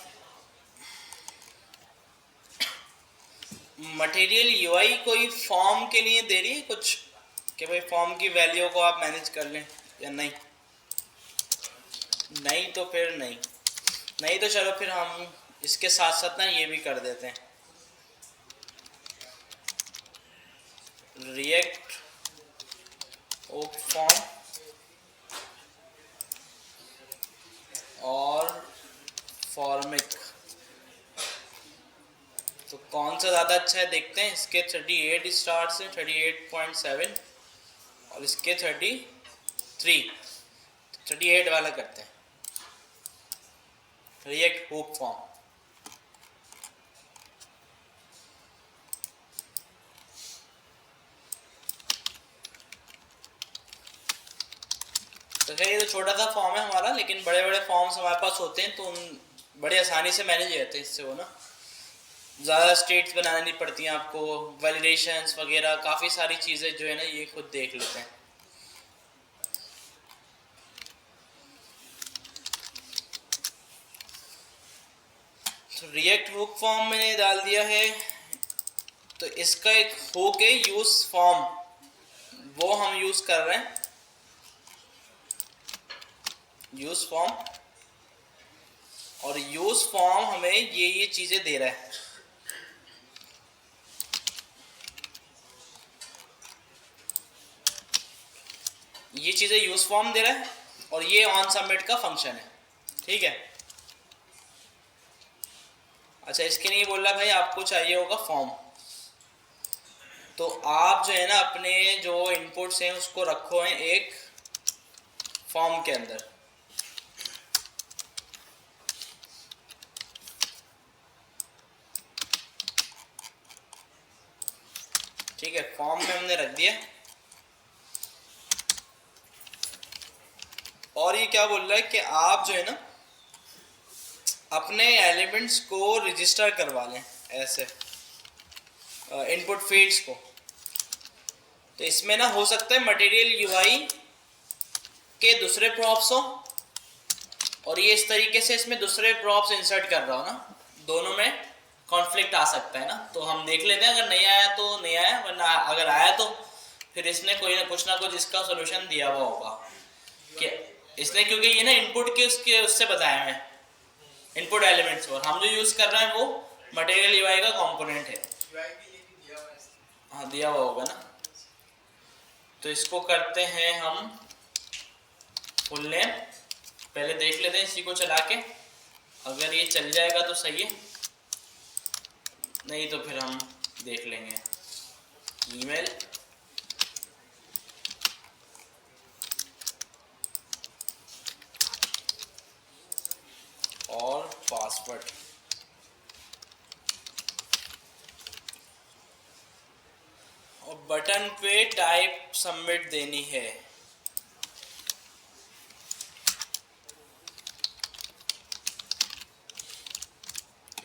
मटेरियल यूआई कोई फॉर्म के लिए दे रही है कुछ, कि भाई फॉर्म की वैल्यू को आप मैनेज कर लें या नहीं? नहीं तो फिर नहीं, नहीं तो चलो फिर हम इसके साथ साथ ना ये भी कर देते हैं, रिएक्ट होप फॉर्म और फॉर्मिक। तो कौन सा ज़्यादा अच्छा है देखते हैं। इसके 38 स्टार से 38.7 और इसके 38 वाला करते हैं, रिएक्ट हुक फॉर्म। तो खैर ये तो छोटा सा फॉर्म है हमारा, लेकिन बड़े बड़े फॉर्म्स हमारे पास होते हैं तो उन बड़े आसानी से मैनेज हो जाते हैं इससे, वो ना ज़्यादा स्टेट्स बनानी नहीं पड़ती हैं आपको, वैलिडेशंस वगैरह काफ़ी सारी चीज़ें जो है ना ये खुद देख लेते हैं। तो रिएक्ट हुक फॉर्म मैंने डाल दिया है, तो इसका एक हुक है यूज फॉर्म, वो हम यूज कर रहे हैं, यूज फॉर्म। और यूज फॉर्म हमें ये चीजें दे रहा है, ये चीजें यूज फॉर्म दे रहा है, और ये ऑन सबमिट का फंक्शन है, ठीक है। अच्छा, इसके लिए बोल रहा भाई आपको चाहिए होगा फॉर्म, तो आप जो है ना अपने जो इनपुट्स हैं उसको रखो हैं एक फॉर्म के अंदर, ठीक है। फॉर्म में हमने रख दिया, और ये क्या बोल रहा है कि आप जो है ना अपने एलिमेंट्स को रजिस्टर करवा लें ऐसे इनपुट फील्ड्स को। तो इसमें ना हो सकता है मटेरियल यूआई के दूसरे प्रॉप्स हो, और ये इस तरीके से इसमें दूसरे प्रॉप्स इंसर्ट कर रहा हो ना, दोनों में कॉन्फ्लिक्ट आ सकता है ना। तो हम देख लेते हैं, अगर नहीं आया तो नहीं आया, वरना अगर आया तो फिर इसने कोई ना कुछ इसका सोल्यूशन दिया हुआ होगा कि इसने, क्योंकि ये ना इनपुट के उससे बताया है इनपुट एलिमेंट्स, और हम जो यूज कर रहे हैं वो मटेरियल यूआई का कंपोनेंट है। हाँ दिया हुआ होगा ना। तो इसको करते हैं हम फुल नेम, पहले देख लेते हैं इसी को चला के, अगर ये चल जाएगा तो सही है, नहीं तो फिर हम देख लेंगे। ईमेल, और पासवर्ड, और बटन पे टाइप सबमिट देनी है।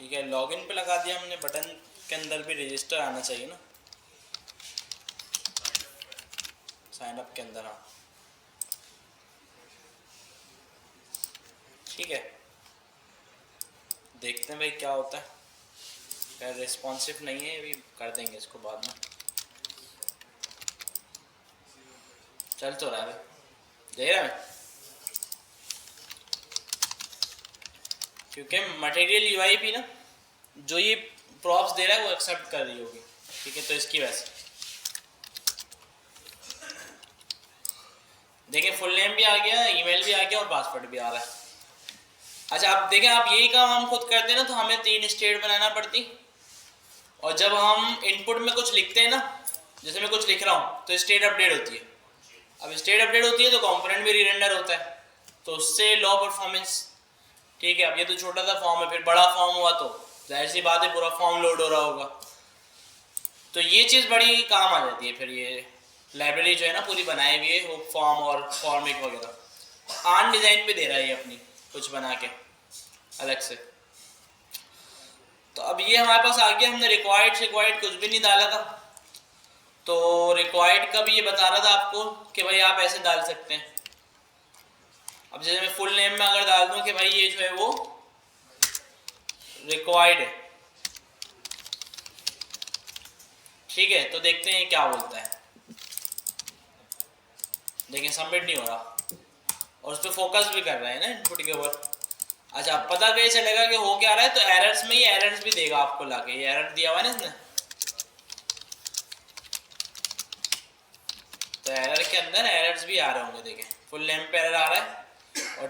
ठीक है, लॉगिन पे लगा दिया हमने, बटन के अंदर भी रजिस्टर आना चाहिए ना, साइन अप के अंदर। हाँ ठीक है, देखते हैं भाई क्या होता है। यार रिस्पॉन्सिव नहीं है, अभी कर देंगे इसको बाद में। चल तो रहा है भाई, देख रहा है, क्योंकि मटेरियल यूआई भी ना जो ये प्रॉप्स दे रहा है वो एक्सेप्ट कर रही होगी, ठीक है, तो इसकी वजह से देखिए फुल नेम भी आ गया, ईमेल भी आ गया और पासवर्ड भी आ रहा है। अच्छा आप देखें, आप यही काम हम खुद करते हैं ना तो हमें 3 स्टेट बनाना पड़ती, और जब हम इनपुट में कुछ लिखते हैं ना, जैसे मैं कुछ लिख रहा हूँ तो स्टेट अपडेट होती है। अब स्टेट अपडेट होती है तो कंपोनेंट भी रीरेंडर होता है, तो उससे लो परफॉर्मेंस। ठीक है, अब ये तो छोटा सा फॉर्म है, फिर बड़ा फॉर्म हुआ तो जाहिर सी बात है पूरा फॉर्म लोड हो रहा होगा, तो ये चीज़ बड़ी काम आ जाती है। फिर ये लाइब्रेरी जो है ना पूरी बनाई हुई है, वो फॉर्म और फॉर्मेट वगैरह आन डिज़ाइन पे दे रहा है ये अपनी कुछ बना के अलग से। तो अब ये हमारे पास आ गया, हमने रिक्वायर्ड कुछ भी नहीं डाला था, तो रिक्वायर्ड का भी ये बता रहा था आपको कि भाई आप ऐसे डाल सकते हैं। अब जैसे मैं फुल नेम में अगर डाल दूं कि भाई ये जो है वो रिक्वायर्ड है, ठीक है, तो देखते हैं क्या बोलता है। देखें सबमिट नहीं हो रहा, और उस पर फोकस भी कर रहे हैं ना इनपुट के ऊपर। अच्छा पता कैसे चलेगा कि हो क्या रहा है, तो एरर्स में ही एरर्स भी देगा आपको लाके, ये एरर दिया हुआ है ना इसने, तो एरर के अंदर एरर्स भी आ रहे होंगे। देखें फुल नेम पे एरर आ रहा है और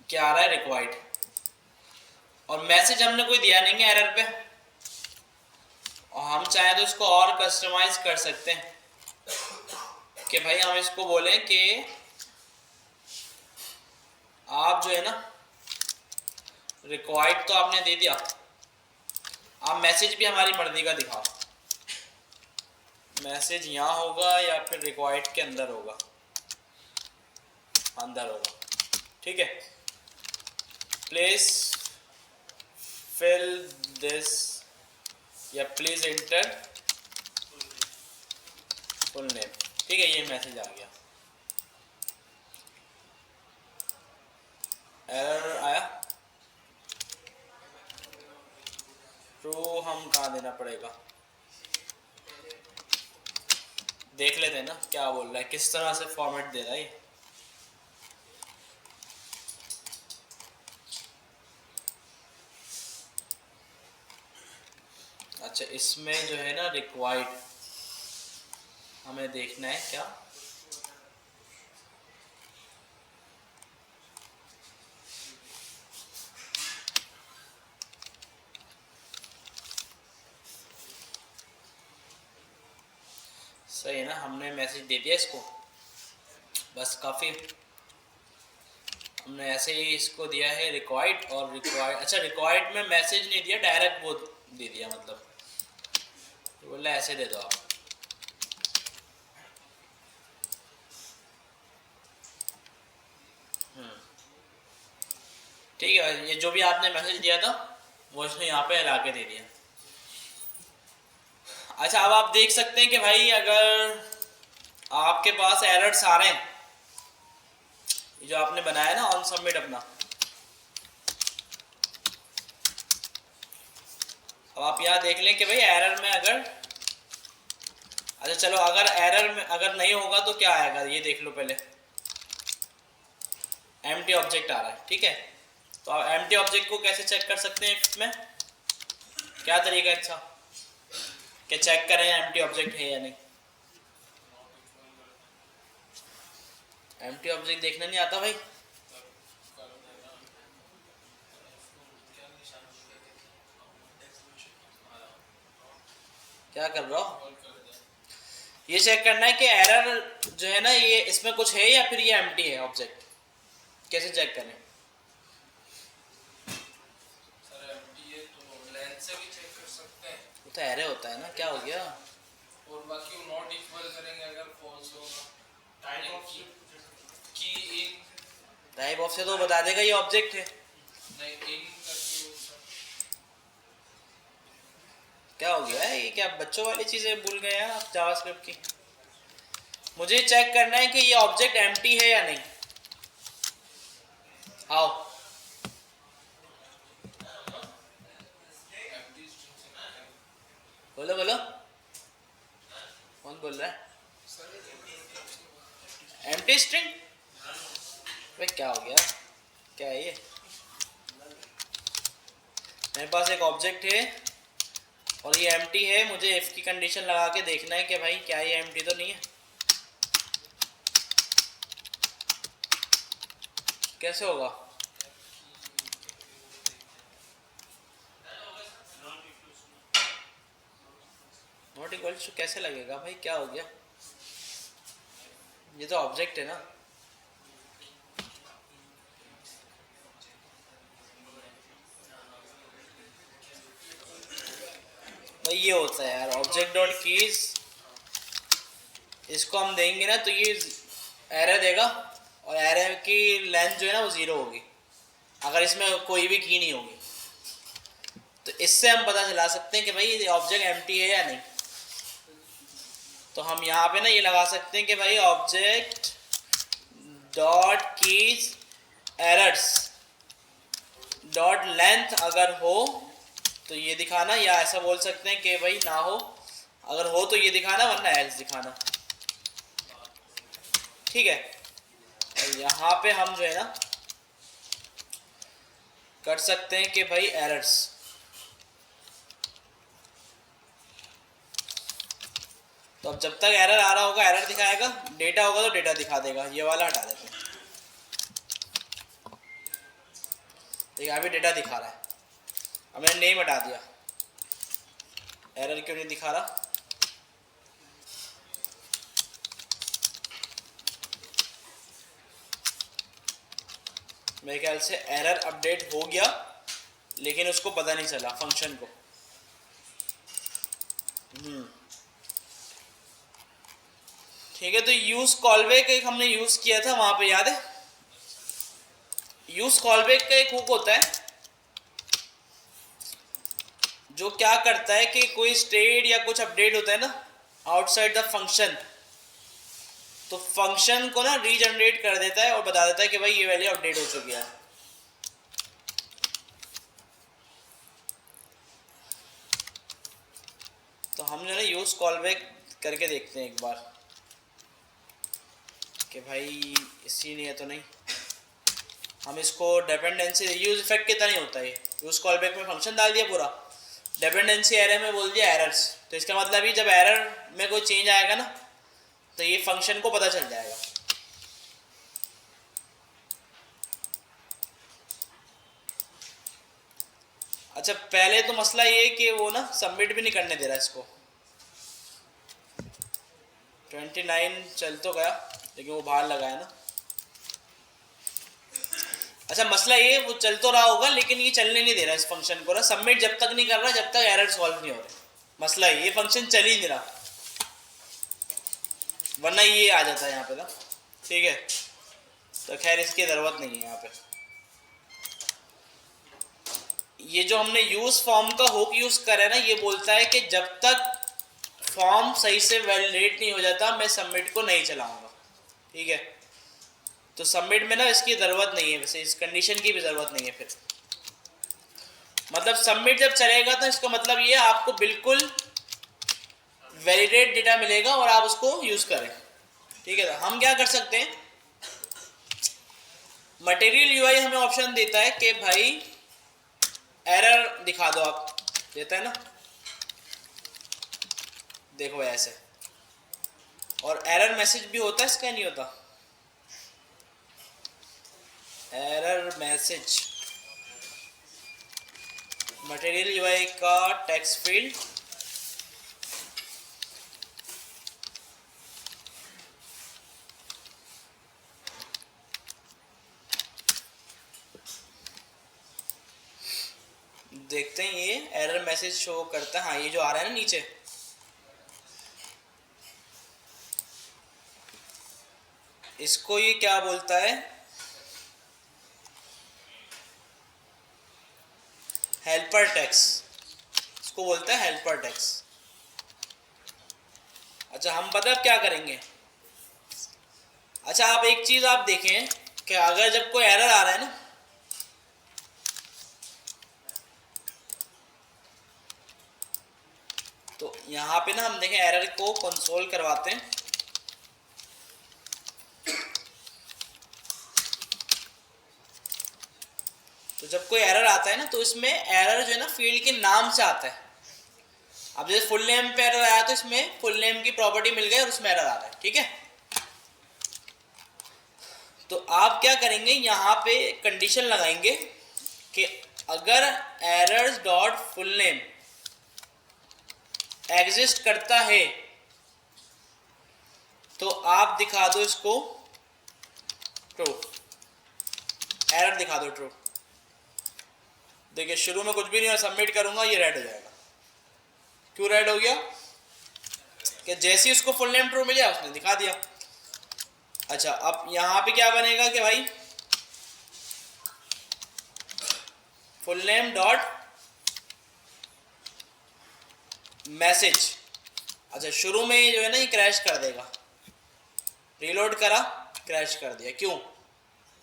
क्या आ रहा है, रिक्वायर्ड, और मैसेज हमने कोई दिया नहीं है एरर पे, और हम चाहें तो इसको और कस्टमाइज कर सकते हैं कि भाई हम इसको बोलें कि आप जो है ना रिक्वायर्ड तो आपने दे दिया, आप मैसेज भी हमारी मर्जी का दिखाओ, मैसेज यहाँ होगा या फिर रिक्वायर्ड के अंदर होगा, अंदर होगा, ठीक है। प्लीज फिल दिस या प्लीज एंटर फुल नेम, ठीक है, ये मैसेज आ गया। एरर आया, ट्रू हम कहाँ देना पड़ेगा, देख लेते हैं ना क्या बोल रहा है, किस तरह से फॉर्मेट दे रहा है ये। अच्छा इसमें जो है ना रिक्वायर्ड हमें देखना है क्या, सही है ना, हमने मैसेज दे दिया इसको, बस काफ़ी, हमने ऐसे ही इसको दिया है रिक्वायर्ड और रिक्वायर्ड। अच्छा रिक्वायर्ड में मैसेज नहीं दिया, डायरेक्ट वो दे दिया, मतलब बोला ऐसे दे दो आप, ठीक है, ये जो भी आपने मैसेज दिया था वो इसने यहाँ पे ला के दे दिया। अच्छा अब आप देख सकते हैं कि भाई अगर आपके पास एरर्स आ रहे हैं, जो आपने बनाया ना ऑन सबमिट अपना, अब आप यहाँ देख लें कि भाई एरर में अगर, अच्छा चलो अगर एरर में अगर नहीं होगा तो क्या आएगा ये देख लो पहले, एम्प्टी ऑब्जेक्ट आ रहा है, ठीक है। तो आप एम्प्टी ऑब्जेक्ट को कैसे चेक कर सकते हैं, इसमें क्या तरीका है अच्छा कि चेक करें एम्प्टी ऑब्जेक्ट है या नहीं। एम्प्टी ऑब्जेक्ट देखना नहीं आता भाई, क्या कर रहा हो, ये चेक करना है कि एरर जो है ना ये इसमें कुछ है या फिर ये एम्प्टी है ऑब्जेक्ट, कैसे चेक करें। सर एम्प्टी है तो लेंथ से भी चेक कर सकते हैं, वो तो एरर होता है ना, क्या हो गया, और बाकी वो नॉट इक्वल करेंगे अगर फॉल्स होगा, टाइप ऑफ की इन, टाइप ऑफ से तो बता देगा ये ऑब्जेक्ट है, नहीं इन करके क्या हो गया है? ये क्या बच्चों वाली चीज़ें भूल गए हैं आप जावास्क्रिप्ट की? मुझे चेक करना है कि ये ऑब्जेक्ट एम्प्टी है या नहीं। आओ। बोलो बोलो, कौन बोल रहा है? Empty string? भाई क्या हो गया, क्या है ये? मेरे पास एक ऑब्जेक्ट है और ये एम्प्टी है, मुझे इफ की कंडीशन लगा के देखना है कि भाई क्या ये एम्प्टी तो नहीं है। कैसे होगा? नॉट इक्वल टू कैसे लगेगा भाई, क्या हो गया? ये तो ऑब्जेक्ट है ना। भाई ये होता है यार ऑब्जेक्ट डॉट कीज, इसको हम देंगे ना तो ये एरर देगा और एरर की लेंथ जो है ना वो 0 होगी अगर इसमें कोई भी की नहीं होगी। तो इससे हम पता चला सकते हैं कि भाई ये ऑब्जेक्ट एम्प्टी है या नहीं। तो हम यहाँ पे ना ये लगा सकते हैं कि भाई object dot keys errors dot length अगर हो तो ये दिखाना, या ऐसा बोल सकते हैं कि भाई ना हो, अगर हो तो ये दिखाना वरना एल्स दिखाना। ठीक है, और यहाँ पे हम जो है ना कर सकते हैं कि भाई एरर्स, तो अब जब तक एरर आ रहा होगा एरर दिखाएगा, डेटा होगा तो डेटा दिखा देगा। ये वाला हटा देते हैं, देखिए अभी डेटा दिखा रहा है, अब मैंने नेम हटा दिया, एरर क्यों नहीं दिखा रहा? मेरे ख्याल से एरर अपडेट हो गया लेकिन उसको पता नहीं चला फंक्शन को। ठीक है, तो यूज कॉलबैक एक हमने यूज किया था वहां पे, याद है? यूज कॉलबैक का एक हुक होता है जो क्या करता है कि कोई स्टेट या कुछ अपडेट होता है ना आउटसाइड द फंक्शन, तो फंक्शन को ना रीजनरेट कर देता है और बता देता है कि भाई ये वैल्यू अपडेट हो चुकी है। तो हम जो है यूज कॉलबैक करके देखते हैं एक बार कि भाई इसी नहीं है तो नहीं। हम इसको डिपेंडेंसी यूज इफेक्ट कितना नहीं होता है, यूज कॉलबैक में फंक्शन डाल दिया पूरा, डिपेंडेंसी एरर में बोल दिया एरर्स, तो इसका मतलब ही जब एरर में कोई चेंज आएगा ना तो ये फंक्शन को पता चल जाएगा। अच्छा पहले तो मसला ये कि वो ना सबमिट भी नहीं करने दे रहा इसको, 29 चल तो गया लेकिन वो बाहर लगा है ना। अच्छा मसला ये वो चल तो रहा होगा लेकिन ये चलने नहीं दे रहा इस फंक्शन को ना, सबमिट जब तक नहीं कर रहा जब तक एरर सॉल्व नहीं हो रहे। मसला ये फंक्शन चल ही नहीं रहा, वरना ये आ जाता है यहाँ पे ना। ठीक है, तो खैर इसकी ज़रूरत नहीं है यहाँ पे। ये जो हमने यूज फॉर्म का हुक यूज करा है ना, ये बोलता है कि जब तक फॉर्म सही से वैलिडेट नहीं हो जाता मैं सबमिट को नहीं चलाऊंगा। ठीक है, तो सबमिट में ना इसकी ज़रूरत नहीं है, वैसे इस कंडीशन की भी ज़रूरत नहीं है फिर। मतलब सबमिट जब चलेगा तो इसका मतलब ये आपको बिल्कुल वैलिडेट डेटा मिलेगा और आप उसको यूज़ करें। ठीक है, तो हम क्या कर सकते हैं, मटेरियल यूआई हमें ऑप्शन देता है कि भाई एरर दिखा दो, आप देता है ना, देखो ऐसे, और एरर मैसेज भी होता है इसका, नहीं होता एरर मैसेज, मटेरियल यूआई का टेक्स्ट फील्ड, देखते हैं ये एरर मैसेज शो करता है। हाँ ये जो आ रहा है ना नीचे, इसको ये क्या बोलता है, हेल्पर टेक्स्ट, इसको बोलते हैं हेल्पर टैग्स। अच्छा, हम पता है क्या करेंगे। अच्छा, आप एक चीज आप देखें कि अगर जब कोई एरर आ रहा है ना, तो यहाँ पे ना हम देखें एरर को कंसोल करवाते हैं। तो जब कोई एरर आता है ना, तो इसमें एरर जो है ना फील्ड के नाम से आता है। अब जैसे फुल नेम पे एरर आया तो इसमें फुल नेम की प्रॉपर्टी मिल गई और उसमें एरर आ रहा है, ठीक है। तो आप क्या करेंगे, यहाँ पे कंडीशन लगाएंगे कि अगर errors dot full name exist करता है तो आप दिखा दो इसको ट्रू, एरर दिखा दो ट्रू। देखिए शुरू में कुछ भी नहीं, और सबमिट करूंगा ये रेड हो जाएगा। क्यों रेड हो गया? कि जैसे ही उसको फुल नेम ट्रू मिला उसने दिखा दिया। अच्छा, अब यहां पे क्या बनेगा कि भाई फुल नेम डॉट मैसेज। अच्छा, शुरू में जो है ना ये क्रैश कर देगा, रीलोड करा क्रैश कर दिया, क्यों?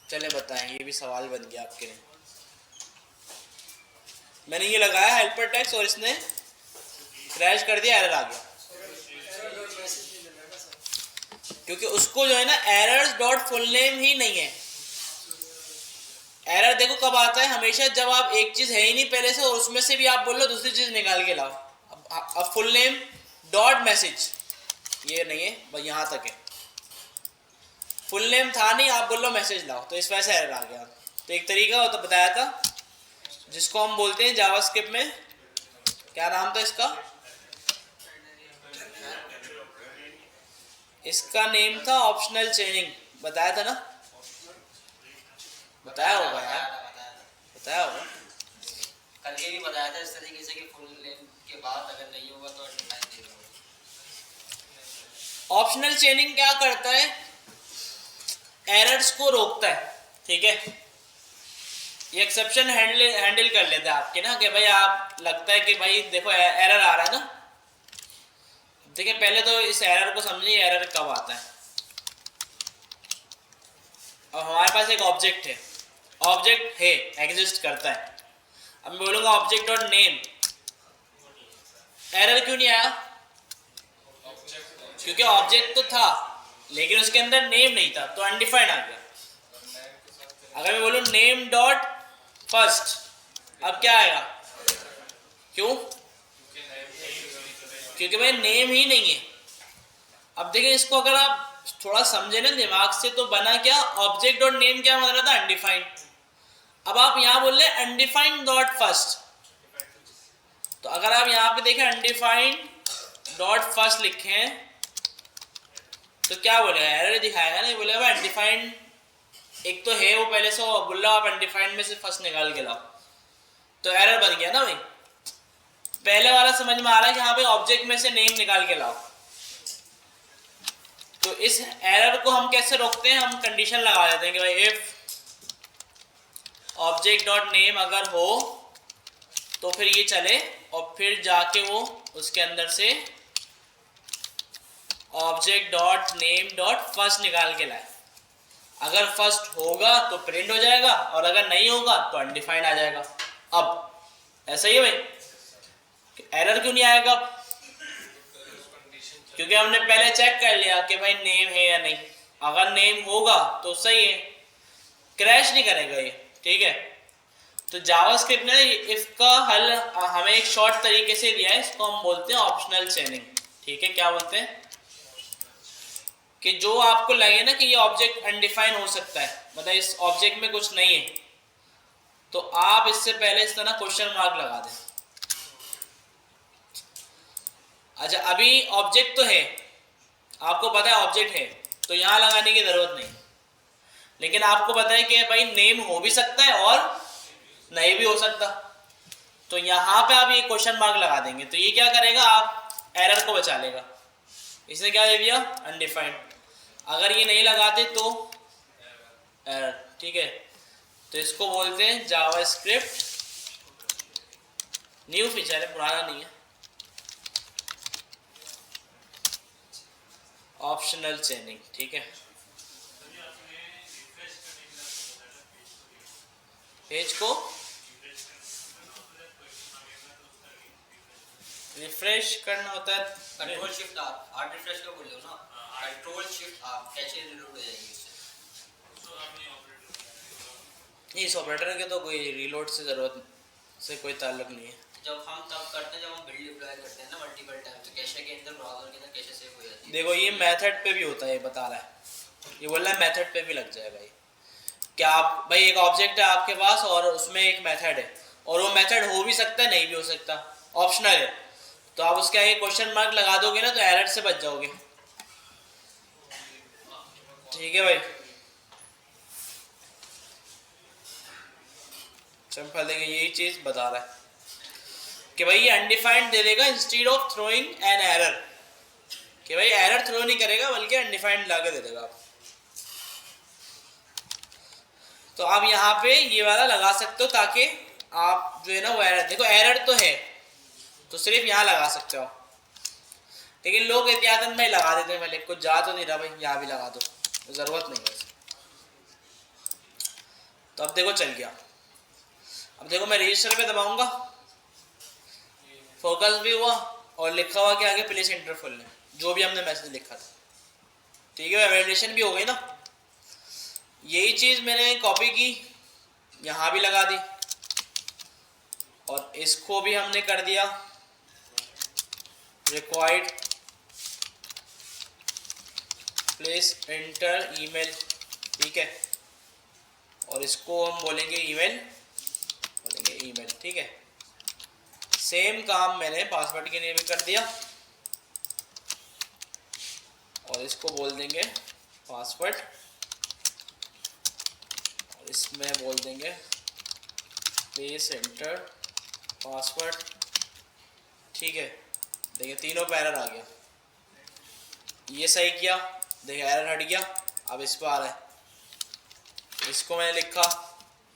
चले बताएं, ये भी सवाल बन गया आपके लिए। मैंने ये लगाया हेल्पर टैग्स और इसने क्रैश कर दिया, एरर आ गया। क्योंकि उसको जो है ना एरर्स डॉट फुल नेम ही नहीं है। एरर देखो कब आता है, हमेशा जब आप एक चीज है ही नहीं पहले से और उसमें से भी आप बोल लो दूसरी चीज निकाल के लाओ। अब फुल नेम डॉट मैसेज ये नहीं है, बस यहां तक है। फुल नेम था नहीं, आप बोल लो मैसेज लाओ, तो इस वजह से एरर आ गया। तो एक तरीका हो तो बताया था जिसको हम बोलते हैं जावास्क्रिप्ट में, क्या नाम था इसका? इसका नेम था ऑप्शनल चेनिंग। बताया था ना? बताया होगा यार, बताया होगा। कल के भी बताया था इस तरीके से कि फुल नेम के बाद अगर नहीं होगा तो अनडिफाइंड देगा। ऑप्शनल चेनिंग क्या करता है? एरर्स को रोकता है, ठीक है। ये एक्सेप्शन हैंडल कर लेता है आपके ना, कि भाई आप लगता है कि भाई देखो एरर आ रहा है ना। देखिए पहले तो इस एरर को समझिए, एरर कब आता है। अब हमारे पास एक ऑब्जेक्ट है, ऑब्जेक्ट है एग्जिस्ट करता है। अब मैं बोलूंगा ऑब्जेक्ट डॉट नेम, एरर क्यों नहीं आया? क्योंकि ऑब्जेक्ट तो था लेकिन उसके अंदर नेम नहीं था, तो अनडिफाइंड आ गया। अगर मैं बोलूं नेम डॉट फर्स्ट, अब क्या आएगा? क्यों? क्योंकि भाई नेम ही नहीं है। अब देखिए इसको अगर आप थोड़ा समझे ना दिमाग से, तो बना क्या? ऑब्जेक्ट डॉट नेम क्या मतलब था? अनडिफाइंड। अब आप यहां बोल रहे अनडिफाइंड डॉट फर्स्ट, तो अगर आप यहां पे देखें अनडिफाइंड डॉट फर्स्ट लिखे तो क्या बोलेगा? एरर दिखाएगा ना, बोलेगा भाई अनडिफाइंड एक तो है वो पहले से, बोल रहा आप अनडिफाइंड में से फर्स्ट निकाल के लाओ, तो एरर बन गया ना भाई। पहले वाला समझ में आ रहा है कि हाँ भाई ऑब्जेक्ट में से नेम निकाल के लाओ। तो इस एरर को हम कैसे रोकते हैं? हम कंडीशन लगा देते हैं कि भाई इफ ऑब्जेक्ट डॉट नेम अगर हो तो फिर ये चले, और फिर जाके वो उसके अंदर से object dot name dot first निकाल के लाए। अगर फर्स्ट होगा तो प्रिंट हो जाएगा, और अगर नहीं होगा तो अनडिफाइंड आ जाएगा। अब ऐसा ही है भाई, एरर क्यों नहीं आएगा? क्योंकि हमने पहले चेक कर लिया कि भाई नेम है या नहीं। अगर नेम होगा तो सही है, क्रैश नहीं करेगा ये, ठीक है। तो जावास्क्रिप्ट ने इफ का हल हमें एक शॉर्ट तरीके से दिया है, इसको हम बोलते हैं ऑप्शनल चेनिंग, ठीक है। क्या बोलते हैं? कि जो आपको लगे ना कि ये ऑब्जेक्ट अनडिफाइन हो सकता है, मतलब इस ऑब्जेक्ट में कुछ नहीं है, तो आप इससे पहले इस तरह क्वेश्चन मार्क लगा दें। अच्छा, अभी ऑब्जेक्ट तो है, आपको पता है ऑब्जेक्ट है, तो यहां लगाने की जरूरत नहीं। लेकिन आपको पता है कि भाई नेम हो भी सकता है और नहीं भी हो सकता, तो यहां पे आप ये क्वेश्चन मार्क लगा देंगे। तो ये क्या करेगा? आप एरर को बचा लेगा। इसने क्या दे दिया? अनडिफाइंड। अगर ये नहीं लगाते तो एरर, ठीक है। तो इसको बोलते हैं जावास्क्रिप्ट न्यू फीचर है, पुराना नहीं है। ऑप्शनल चेनिंग, ठीक है। पेज को रिफ्रेश करना होता है। कंट्रोल शिफ्ट आप हार्ड रिफ्रेश का बोल रहे हो ना, कंट्रोल शिफ्ट आप कैसे रिलोड हो जाएगी इससे? इस ऑपरेटर के तो कोई रीलोड से ज़रूरत से कोई ताल्लुक नहीं है। जब हम तब करते हैं जब हम बिल्ड डिप्लॉय करते हैं ना मल्टीपल टाइम, तो कैशे के अंदर ब्राउज़र के अंदर कैशे सेव हो जाती है। देखो ये मेथड पे भी होता है, ये बता रहा है, ये बोल रहा है मेथड पे भी लग जाए भाई। क्या आप भाई एक ऑब्जेक्ट है आपके पास और उसमें एक मेथड है, और वो मेथड हो भी सकता है नहीं भी हो सकता, ऑप्शनल है, तो आप उसके आगे क्वेश्चन मार्क लगा दोगे ना तो एरर से बच जाओगे। ठीक है भाई, सिंपल देखिए यही चीज बता रहा है कि भाई ये अनडिफाइंड दे देगा instead of throwing an error, कि भाई एरर थ्रो नहीं करेगा बल्कि अनडिफाइंड लाके दे देगा आप। तो आप यहाँ पे ये वाला लगा सकते हो ताकि आप जो है ना वो एरर, देखो एरर तो है तो सिर्फ यहाँ लगा सकते हो, लेकिन लोग एहतियातन में लगा देते हैं, पहले कुछ जा तो नहीं रहा भाई यहाँ भी लगा दो, जरूरत नहीं है। तो अब देखो चल गया। अब देखो मैं रजिस्टर पे दबाऊंगा, फोकस भी हुआ और लिखा हुआ कि आगे प्लेस एंटर फुल है, जो भी हमने मैसेज लिखा था। ठीक है, वैलिडेशन भी हो गई ना। यही चीज मैंने कॉपी की, यहाँ भी लगा दी, और इसको भी हमने कर दिया रिक्वायर्ड प्लेस एंटर ईमेल, ठीक है, और इसको हम बोलेंगे ईमेल, बोलेंगे ईमेल, ठीक है। सेम काम मैंने पासवर्ड के लिए भी कर दिया, और इसको बोल देंगे पासवर्ड, और इसमें बोल देंगे प्लेस एंटर पासवर्ड, ठीक है। देखिए तीनों पे एरर आ गया, ये सही किया, देखिए एरर हट गया। अब इस पर आ रहा है, इसको मैंने लिखा,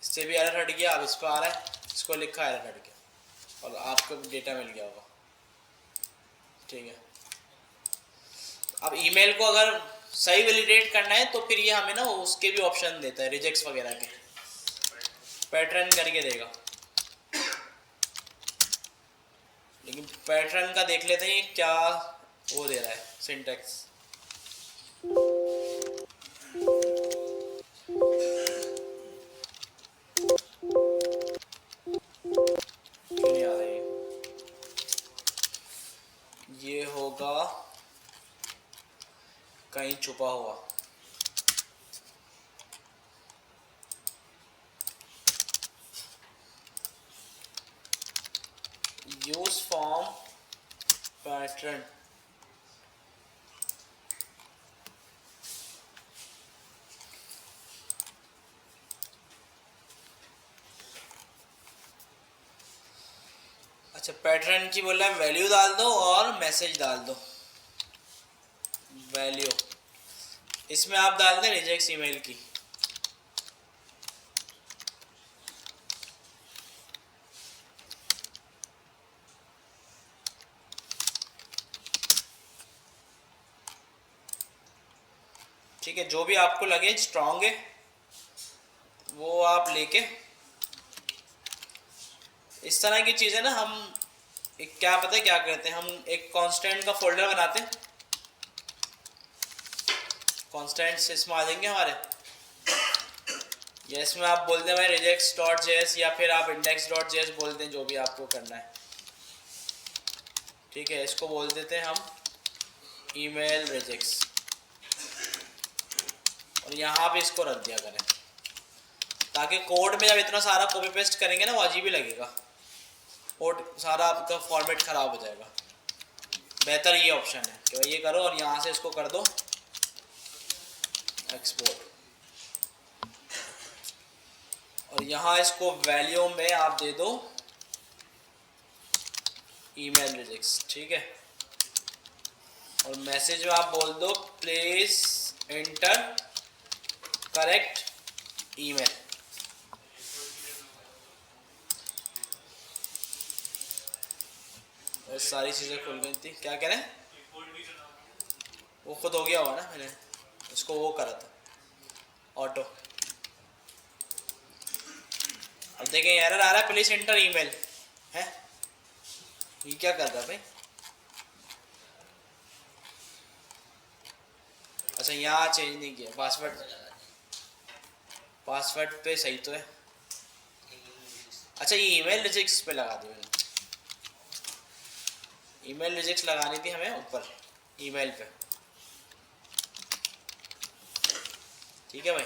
इससे भी एरर हट गया, अब इस पर आ रहा है, इसको लिखा एरर हट गया, और आपको डेटा मिल गया होगा। ठीक है, अब ईमेल को अगर सही वैलिडेट करना है तो फिर ये हमें ना उसके भी ऑप्शन देता है, रिजेक्ट्स वगैरह के, पैटर्न करके देगा। लेकिन पैटर्न का देख लेते हैं क्या वो दे रहा है सिंटैक्स। नहीं आ रहा ये होगा कहीं छुपा हुआ। यूज फॉर्म पैटर्न, अच्छा पैटर्न की बोला है वैल्यू डाल दो और मैसेज डाल दो। वैल्यू इसमें आप डाल दें रिजेक्ट ईमेल की, ठीक है, जो भी आपको लगे स्ट्रॉन्ग है वो आप लेके। इस तरह की चीज़ें ना हम एक क्या पता है क्या करते हैं, हम एक कांस्टेंट का फोल्डर बनाते हैं, कांस्टेंट्स इसमें आ जाएंगे हमारे, या इसमें आप बोल दें भाई रिजेक्ट्स डॉट जेएस, या फिर आप इंडेक्स डॉट जेएस बोल दें, जो भी आपको करना है। ठीक है, इसको बोल देते हैं हम ईमेल रिजेक्ट्स, और यहाँ पे इसको रख दिया करें, ताकि कोड में जब इतना सारा कॉपी पेस्ट करेंगे ना वो अजीब ही लगेगा, कोड सारा आपका फॉर्मेट ख़राब हो जाएगा। बेहतर ये ऑप्शन है कि भाई ये करो और यहाँ से इसको कर दो एक्सपोर्ट, और यहाँ इसको वैल्यू में आप दे दो ईमेल रिजेक्ट्स, ठीक है, और मैसेज में आप बोल दो प्लीज एंटर करेक्ट ईमेल। और सारी चीज़ें खुल गई थी। क्या कह रहे हैं? वो खुद हो गया होगा ना, मैंने उसको वो करा था ऑटो। अब देखें एरर आ रहा है, प्लीज एंटर ईमेल है। ये क्या कर रहा है भाई? अच्छा यहाँ चेंज नहीं किया पासवर्ड। पासवर्ड पे सही तो है। अच्छा ये ईमेल रिजेक्ट्स पे लगा दी मैंने। ईमेल रिजेक्ट्स लगानी थी हमें ऊपर ईमेल पे। ठीक है भाई।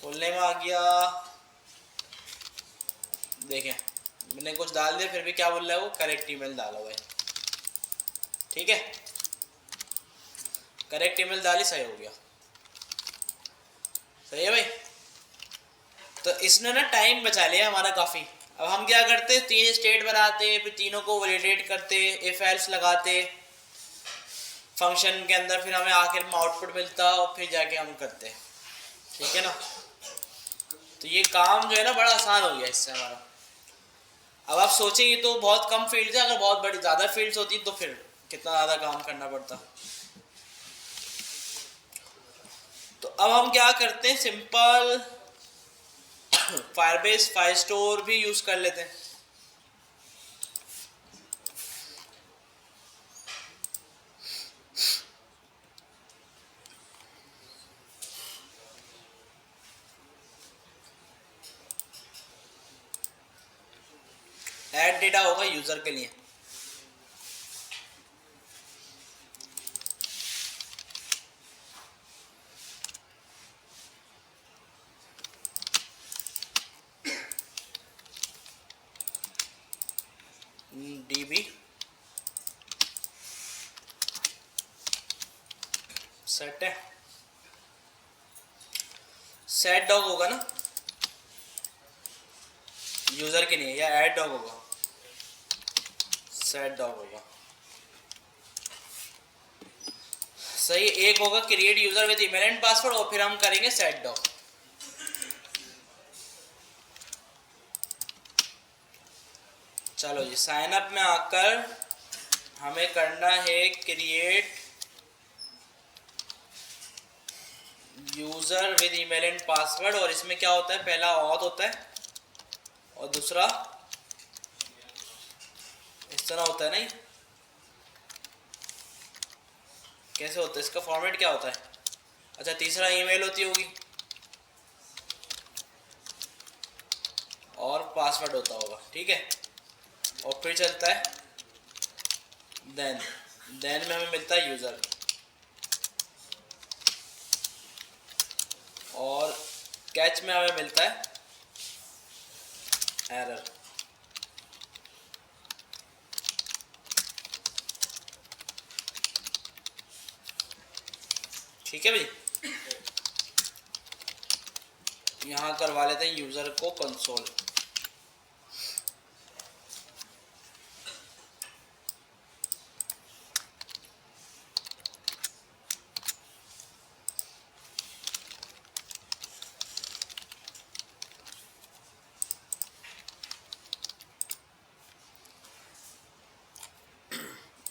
खोलने में आ गया। देखें मैंने कुछ डाल दिया फिर भी क्या बोल रहा है वो, करेक्ट ईमेल डालो भाई। ठीक है करेक्ट ईमेल डाली, सही हो गया। सही है भाई। तो इसने ना टाइम बचा लिया हमारा काफ़ी। अब हम क्या करते, 3 स्टेट बनाते, फिर तीनों को वैलिडेट करते, इफ एल्स लगाते फंक्शन के अंदर, फिर हमें आखिर में आउटपुट मिलता और फिर जाके हम करते। ठीक है ना। तो ये काम जो है ना बड़ा आसान हो गया इससे हमारा। अब आप सोचेंगे तो बहुत कम फील्ड्स है, अगर बहुत बड़ी ज़्यादा फील्ड्स होती तो फिर कितना ज़्यादा काम करना पड़ता। तो अब हम क्या करते हैं, सिंपल फायरबेस फाइल स्टोर भी यूज कर लेते हैं। ऐड डेटा होगा यूजर के लिए। डीबी सेट है, सेट डॉग होगा ना यूजर के लिए, या ऐड डॉग होगा? सेट डॉग होगा। सही। एक होगा create user with email and password और फिर हम करेंगे सेट डॉग। चलो जी साइन अप में आकर हमें करना है create user with email and password. और इसमें क्या होता है, पहला ऑथ होता है और दूसरा इस तरह होता है। नहीं कैसे होता है इसका फॉर्मेट, क्या होता है? अच्छा तीसरा ईमेल होती होगी और पासवर्ड होता होगा। ठीक है और फिर चलता है देन में हमें मिलता है यूज़र और कैच में हमें मिलता है एरर। ठीक है भाई। यहाँ करवा लेते हैं यूज़र को कंसोल।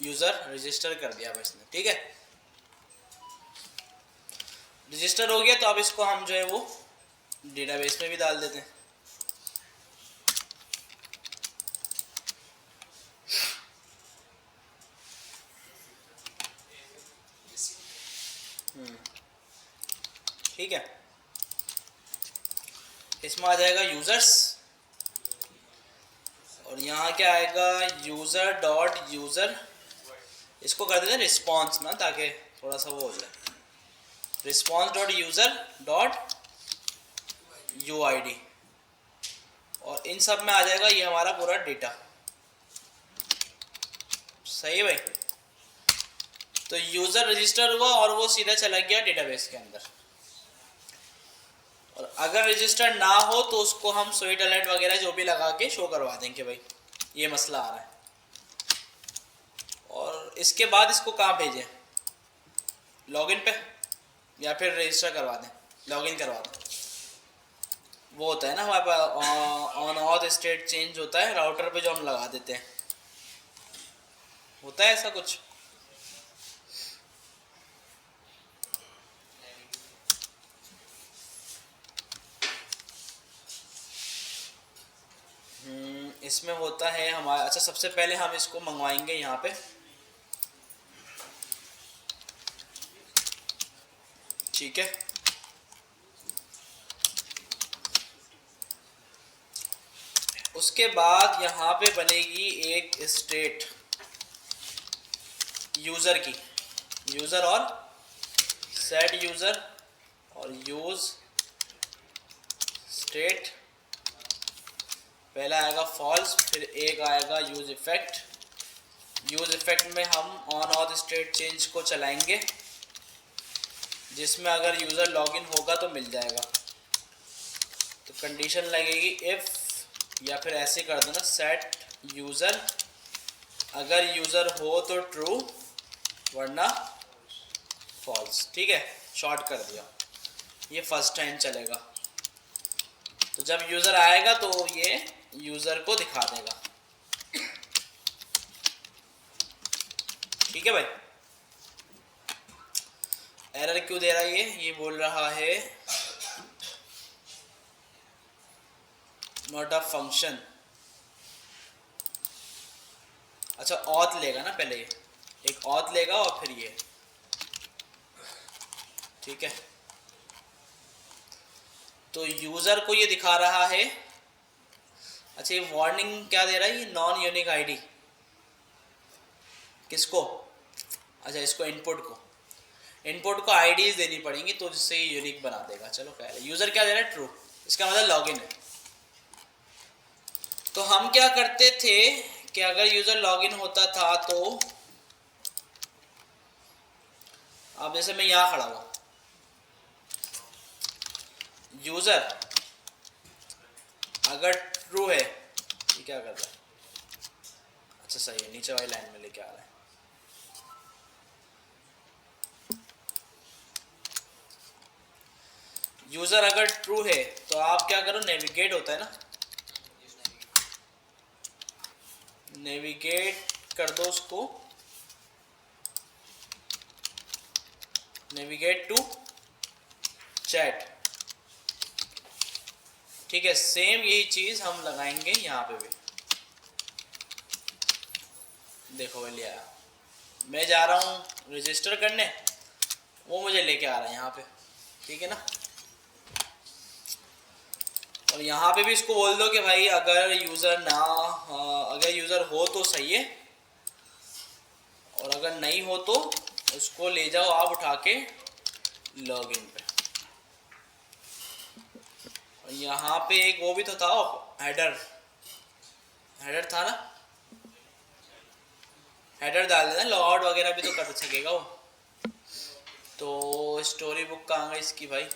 यूज़र रजिस्टर कर दिया बस ने। ठीक है रजिस्टर हो गया। तो अब इसको हम जो है वो डेटाबेस में भी डाल देते हैं। ठीक है इसमें आ जाएगा यूजर्स और यहाँ क्या आएगा यूजर डॉट यूजर। इसको कर देते हैं रिस्पॉन्स ना, ताकि थोड़ा सा वो हो जाए। Response dot user dot UID और इन सब में आ जाएगा ये हमारा पूरा डेटा। सही है भाई। तो यूजर रजिस्टर हुआ और वो सीधा चला गया डेटाबेस के अंदर। और अगर रजिस्टर ना हो तो उसको हम स्वीट अलर्ट वगैरह जो भी लगा के शो करवा देंगे भाई ये मसला आ रहा है। और इसके बाद इसको कहाँ भेजें, लॉगिन पे या फिर रजिस्टर करवा दें, लॉगिन करवा दें। वो होता है ना हमारे pass on off state change होता है राउटर पे जो हम लगा देते हैं, होता है ऐसा कुछ। इसमें होता है हमारा। अच्छा, सबसे पहले हम इसको मंगवाएंगे यहाँ पे, ठीक है। उसके बाद यहाँ पे बनेगी एक स्टेट यूज़र की, यूज़र और सेट यूज़र और यूज़ स्टेट। पहला आएगा फॉल्स, फिर एक आएगा यूज़ इफ़ेक्ट। यूज़ इफ़ेक्ट में हम ऑन ऑफ स्टेट चेंज को चलाएंगे, जिसमें अगर यूज़र लॉगिन होगा तो मिल जाएगा। तो कंडीशन लगेगी इफ़, या फिर ऐसे कर देना सेट यूज़र, अगर यूज़र हो तो ट्रू वरना फॉल्स, ठीक है। शॉर्ट कर दिया, ये फर्स्ट टाइम चलेगा। तो जब यूज़र आएगा तो ये यूज़र को दिखा देगा, ठीक है भाई। एरर क्यों दे रहा है ये बोल रहा है नॉट अ फंक्शन। अच्छा, ऑथ लेगा ना पहले, ये एक ऑथ लेगा और फिर ये, ठीक है। तो यूज़र को ये दिखा रहा है। अच्छा, ये वार्निंग क्या दे रहा है, ये नॉन यूनिक आईडी किसको, अच्छा इसको इनपुट को आईडीज देनी पड़ेंगी तो जिससे ये यूनिक बना देगा। चलो खैर, यूज़र क्या दे रहा है, ट्रू, इसका मतलब लॉगिन है। तो हम क्या करते थे कि अगर यूज़र लॉगिन होता था तो अब जैसे मैं यहाँ खड़ा हुआ, यूज़र अगर ट्रू है, ये क्या कर रहा है, अच्छा सही है, नीचे वाली लाइन में लेके आ रहा है। यूज़र अगर ट्रू है तो आप क्या करो, नेविगेट होता है ना, नेविगेट कर दो उसको, नेविगेट टू चैट, ठीक है। सेम यही चीज़ हम लगाएंगे यहाँ पे भी। देखो भाई लिया, मैं जा रहा हूँ रजिस्टर करने, वो मुझे लेके आ रहा है यहाँ पे, ठीक है ना। और यहाँ पे भी इसको बोल दो कि भाई अगर यूज़र अगर यूज़र हो तो सही है, और अगर नहीं हो तो उसको ले जाओ आप उठा के लॉगिन पे। और यहाँ पे एक वो भी तो था, हेडर था ना, हेडर डाल देना, लॉग आउट वगैरह भी तो कर सकेगा वो। तो स्टोरी बुक कहाँ गई इसकी भाई,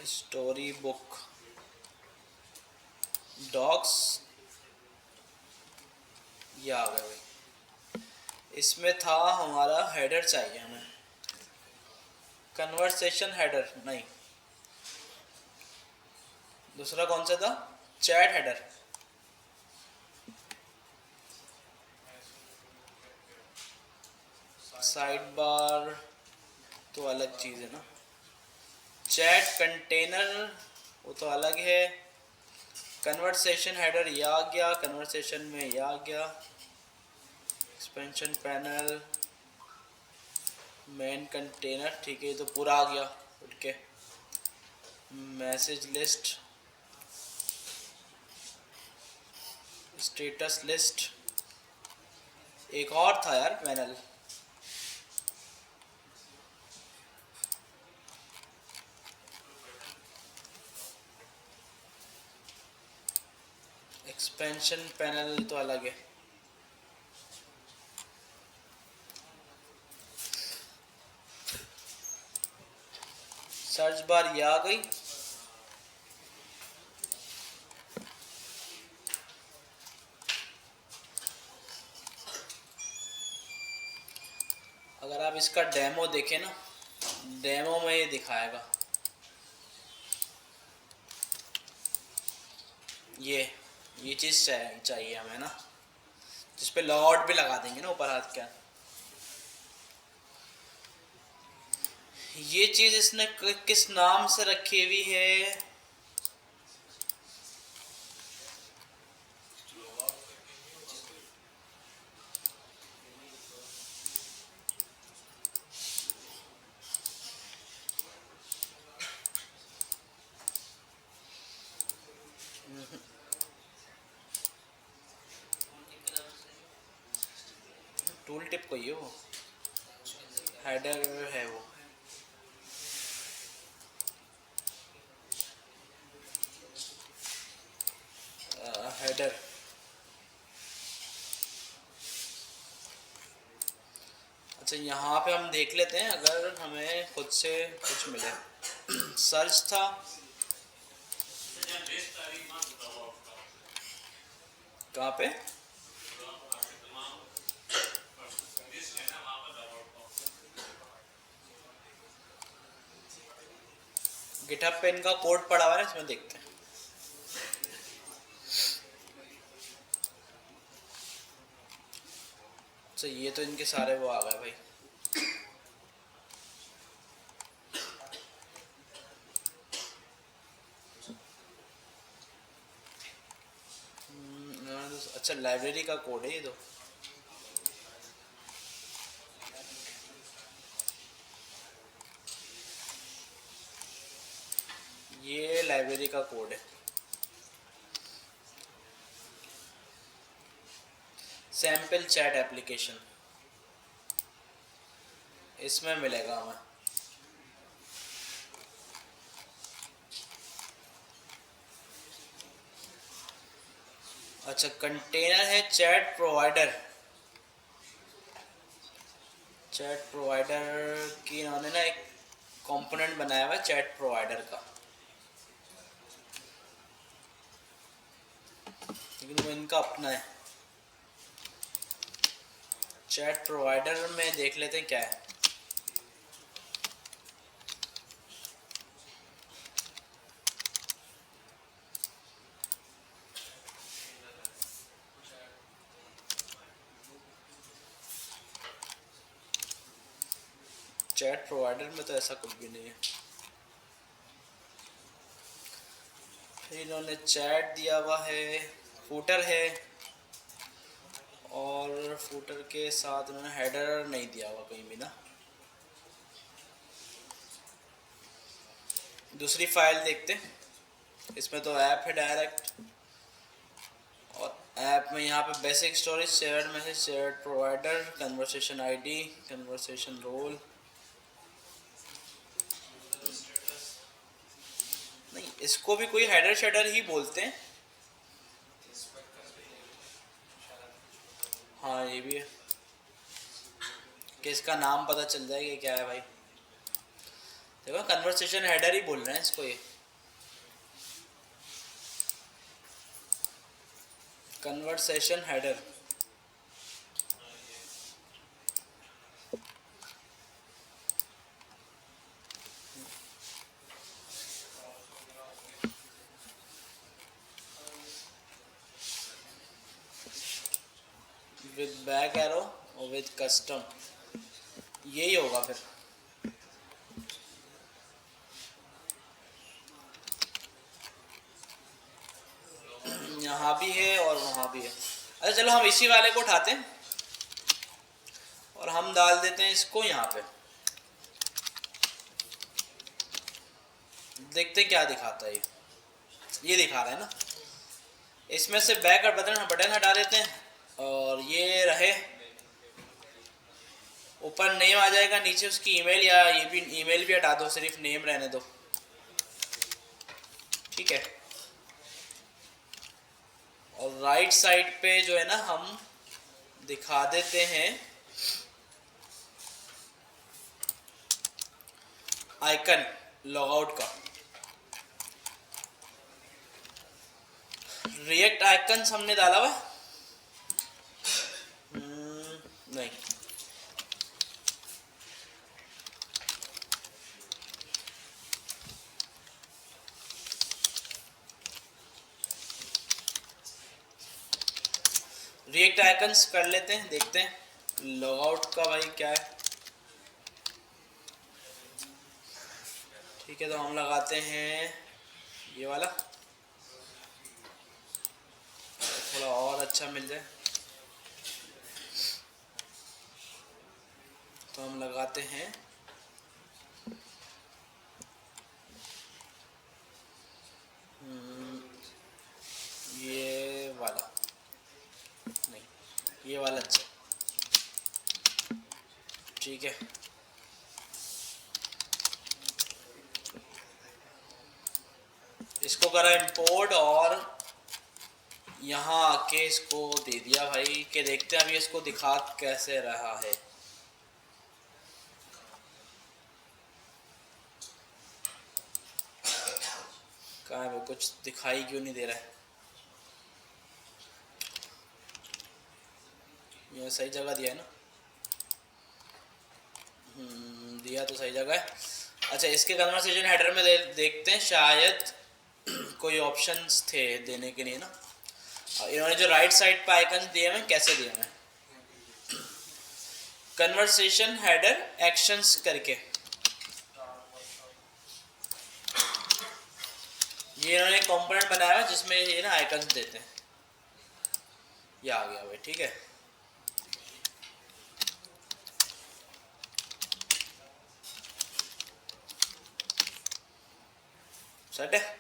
स्टोरी बुक डॉक्स, ये आ गया भाई। इसमें था हमारा हेडर चाहिए हमें, कन्वर्सेशन हेडर नहीं, दूसरा कौन सा था, चैट हेडर। साइड बार तो अलग चीज़ है ना, चैट कंटेनर वो तो अलग है। कन्वर्सेशन हेडर ये आ गया, कन्वर्सेशन में ये आ गया, एक्सपेंशन पैनल, मेन कंटेनर, ठीक है, ये तो पूरा आ गया उठ के। मैसेज लिस्ट, स्टेटस लिस्ट, एक और था यार पैनल, एक्सपेंशन पैनल तो अलग है। सर्च बार ये आ गई। अगर आप इसका डेमो देखें ना, डेमो में ये दिखाएगा। ये चीज़ चाहिए हमें ना, जिस पे लॉगआउट भी लगा देंगे ना ऊपर हाथ क्या। ये चीज़ इसने किस नाम से रखी हुई है? टूल टिप कोई है वो, हेडर है वो। हेडर अच्छा, यहाँ पे हम देख लेते हैं अगर हमें खुद से कुछ मिले। सर्च था, कहाँ पे? गिटहब पे इनका कोड पड़ा हुआ है, इसमें देखते हैं। अच्छा, ये तो इनके सारे वो आ गए भाई। अच्छा, लाइब्रेरी का कोड है ये तो। ये लाइब्रेरी का कोड है। सैम्पल चैट एप्लीकेशन, इसमें मिलेगा हमें। अच्छा, कंटेनर है चैट प्रोवाइडर। चैट प्रोवाइडर की इन्होंने ना एक कंपोनेंट बनाया हुआ है चैट प्रोवाइडर का, लेकिन वो इनका अपना है। चैट प्रोवाइडर में देख लेते हैं क्या है। चैट प्रोवाइडर में तो ऐसा कुछ भी नहीं है। इन्होंने चैट दिया हुआ है, फूटर है, और फूटर के साथ इन्होंने हेडर नहीं दिया हुआ कहीं भी ना। दूसरी फाइल देखते हैं, इसमें तो ऐप है डायरेक्ट, और ऐप में यहाँ पे basic storage, shared message, shared provider, conversation ID, conversation role. नहीं, इसको भी कोई हेडर शेडर ही बोलते हैं। हाँ, ये भी है कि इसका नाम पता चल जाए कि क्या है भाई। देखो, कन्वर्सेशन हेडर ही बोल रहे हैं इसको, ये conversation header. With back arrow और विद कस्टम, यही होगा फिर। यहाँ भी है और वहाँ भी है। अच्छा चलो, हम इसी वाले को उठाते हैं और हम डाल देते हैं इसको यहाँ पे, देखते हैं क्या दिखाता है। ये दिखा रहा है ना। इसमें से बैक और बटन हटा देते हैं, और ये रहे। ऊपर नेम आ जाएगा, नीचे उसकी ईमेल, या ये भी ईमेल भी हटा दो, सिर्फ नेम रहने दो। ठीक है। और राइट साइड पे जो है ना, हम दिखा देते हैं आइकन। लॉगआउट का। रिएक्ट आइकन्स हमने डाला हुआ नहीं। रिएक्ट आइकन्स कर लेते हैं, देखते हैं लॉगआउट का भाई क्या है। ठीक है, तो हम लगाते हैं ये वाला, थोड़ा और अच्छा मिल जाए। तो हम लगाते हैं ये वाला, नहीं ये वाला अच्छा। ठीक है, इसको करा इंपोर्ट और यहाँ आके इसको दे दिया भाई कि देखते हैं अभी इसको दिखा कैसे रहा है। कहाँ है, कुछ दिखाई क्यों नहीं दे रहा है। ये सही जगह दिया है ना, दिया तो सही जगह है। अच्छा, इसके कन्वर्सेशन हेडर में देखते हैं, शायद कोई ऑप्शंस थे देने के लिए ना। इन्होंने जो राइट साइड पे आइकन दिए हैं कैसे दिए हैं, कन्वर्सेशन हेडर एक्शंस करके, ये इन्होंने कंपोनेंट बनाया है जिसमें ये ना आइकन्स देते हैं। ये आ गया भाई, ठीक है। सेट है।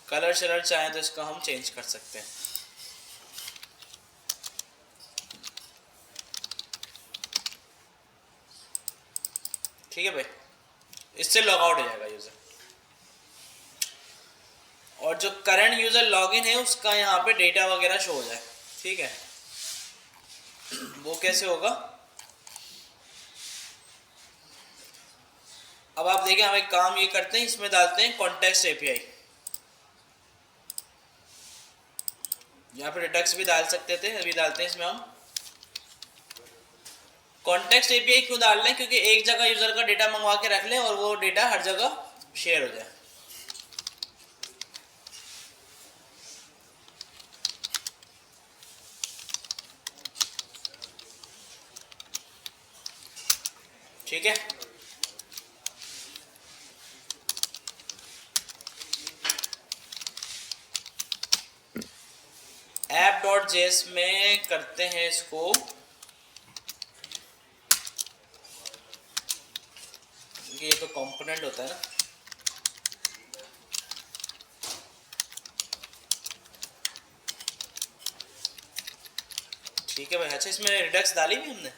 कलर शलर चाहे तो इसका हम चेंज कर सकते हैं। ठीक है भाई, इससे लॉग आउट हो जाएगा यूजर, और जो करंट यूजर लॉगिन है उसका यहाँ पे डेटा वगैरह शो हो जाए। ठीक है, वो कैसे होगा अब आप देखें। हम एक काम ये करते हैं, इसमें डालते हैं कॉन्टेक्स्ट एपीआई, यहाँ पे रिडक्स भी डाल सकते थे, अभी डालते हैं इसमें हम कॉन्टेक्स्ट एपीआई। क्यों डाल रहे हैं, क्योंकि एक जगह यूजर का डेटा मंगवा के रख लें और वो डेटा हर जगह शेयर हो जाए। ठीक है, app.js में करते हैं इसको, ये तो कंपोनेंट होता है ना। ठीक है भाई, अच्छा इसमें रिडक्स डाली भी हमने,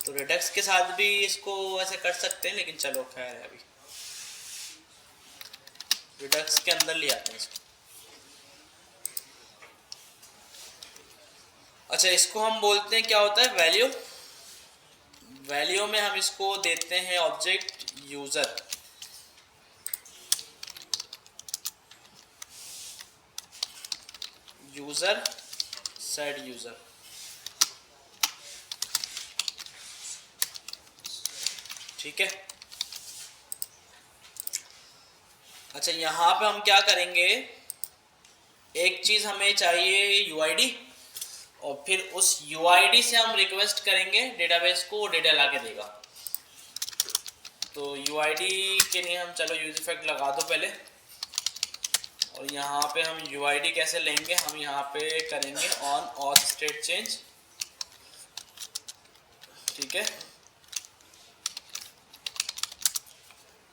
तो रिडक्स के साथ भी इसको ऐसे कर सकते हैं, लेकिन चलो खैर है, अभी रिडक्स के अंदर ले आते हैं इसको। अच्छा, इसको हम बोलते हैं क्या होता है, वैल्यू। वैल्यू में हम इसको देते हैं object user. User set user, ठीक है। अच्छा, यहाँ पे हम क्या करेंगे, एक चीज हमें चाहिए यूआईडी, और फिर उस यूआईडी से हम रिक्वेस्ट करेंगे डेटाबेस को, वो डेटा ला के देगा। तो यूआईडी के लिए हम चलो यूज इफेक्ट लगा दो पहले, और यहाँ पे हम यूआईडी कैसे लेंगे, हम यहाँ पे करेंगे ऑन ऑथ स्टेट चेंज। ठीक है,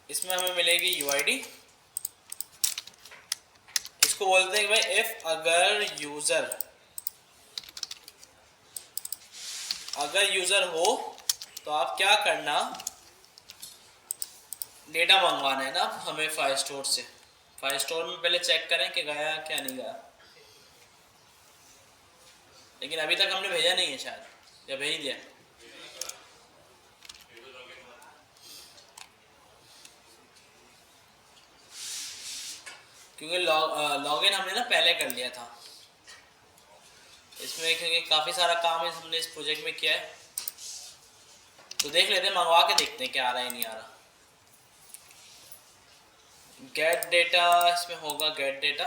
इसमें हमें मिलेगी यूआईडी। इसको बोलते हैं कि भाई इफ अगर यूजर हो तो आप क्या करना, डेटा मंगवाना है ना हमें फाइल स्टोर से। फाइल स्टोर में पहले चेक करें कि गया क्या नहीं गया, लेकिन अभी तक हमने भेजा नहीं है शायद, या भेज दिया। क्योंकि लॉगिन हमने ना पहले कर लिया था इसमें, क्योंकि काफ़ी सारा काम हमने इस प्रोजेक्ट में किया है। तो देख लेते हैं, मंगवा के देखते हैं क्या आ रहा है नहीं आ रहा। गेट डेटा इसमें होगा, गेट डेटा।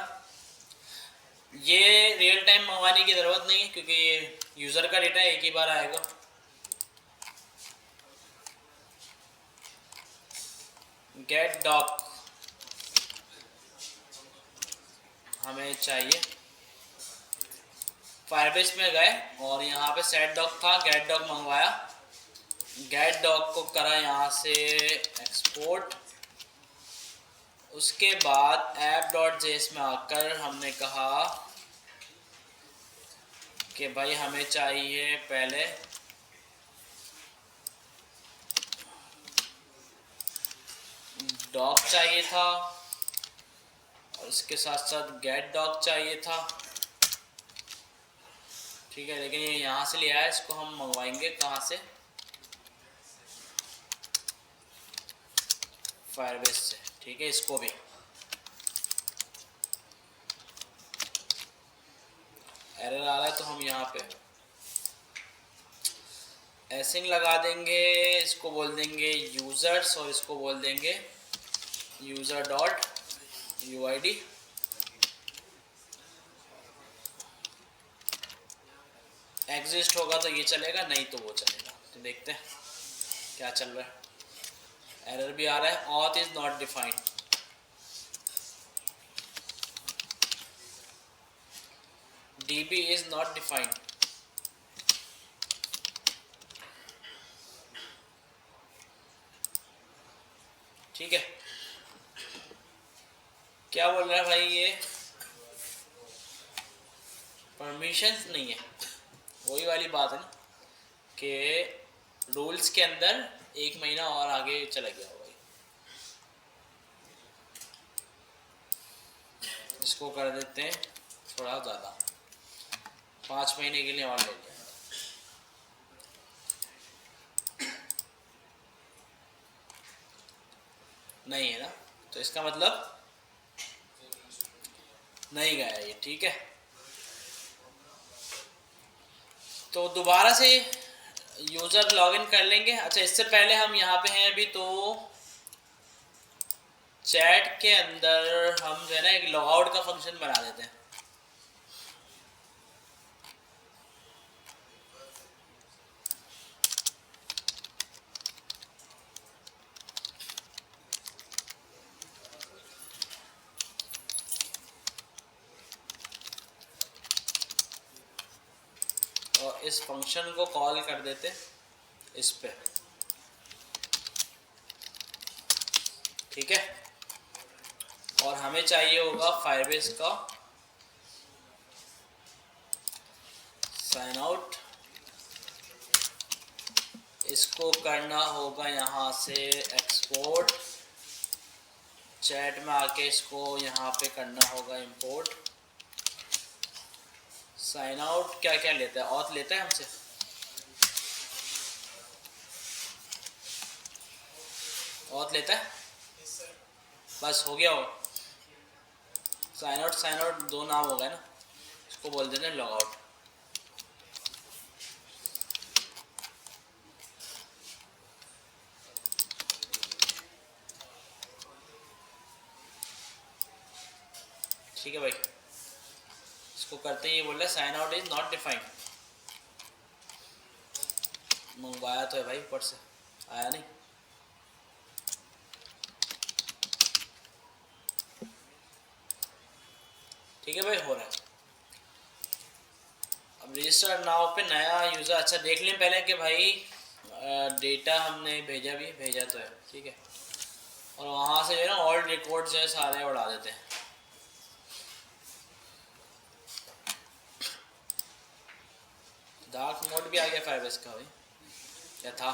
ये रियल टाइम मंगवाने की ज़रूरत नहीं है क्योंकि ये यूज़र का डेटा एक ही बार आएगा। गेट डॉक हमें चाहिए, फायरबेस में गए और यहाँ पे सेट डॉक था, गेट डॉक मंगवाया, गेट डॉक को करा यहाँ से एक्सपोर्ट। उसके बाद app.js में आकर हमने कहा कि भाई हमें चाहिए पहले डॉक चाहिए था और इसके साथ साथ गेट डॉक चाहिए था, ठीक है। लेकिन ये यहाँ से लिया है, इसको हम मंगवाएंगे कहाँ से, फायरबेस से, ठीक है। इसको भी एरर आ रहा है तो हम यहाँ पे एसिंग लगा देंगे, इसको बोल देंगे यूजर्स और इसको बोल देंगे यूजर डॉट यूआईडी। एग्जिस्ट होगा तो ये चलेगा, नहीं तो वो चलेगा। तो देखते हैं क्या चल रहा है। एरर भी आ रहा है, auth is not defined. DB is not defined. ठीक है, क्या बोल रहा है भाई, ये परमिशंस नहीं है। वही वाली बात है ना कि रूल्स के अंदर एक महीना और आगे चला गया होगा। इसको कर देते हैं थोड़ा ज़्यादा, 5 महीने के लिए और ले लिया। नहीं है ना, तो इसका मतलब नहीं गया ये, ठीक है। तो दोबारा से यूज़र लॉगिन कर लेंगे। अच्छा, इससे पहले हम यहाँ पे हैं अभी, तो चैट के अंदर हम जो है ना एक लॉगआउट का फंक्शन बना देते हैं। और इस फंक्शन को कॉल कर देते इस पे, ठीक है। और हमें चाहिए होगा फायरबेस का साइन आउट। इसको करना होगा यहाँ से एक्सपोर्ट, चैट में आके इसको यहाँ पे करना होगा इंपोर्ट। साइन आउट क्या क्या लेता है, ऑथ लेता है हमसे, ऑथ लेता है, बस हो गया हो। साइन आउट दो नाम हो गए ना, इसको बोल देते हैं लॉग आउट। ठीक है भाई, इसको करते ही ये बोल रहा है sign out is not defined. मंगवाया तो है भाई, ऊपर से आया नहीं। ठीक है भाई, हो रहा है। अब रजिस्टर नाउ पे नया यूज़र, अच्छा देख लें पहले कि भाई डेटा हमने भेजा भी, भेजा तो है, ठीक है। और वहाँ से जो है ना ऑल रिकॉर्ड्स जो है सारे उड़ा देते हैं। डार्क मोड भी आ गया फायरबेस का भाई, क्या था।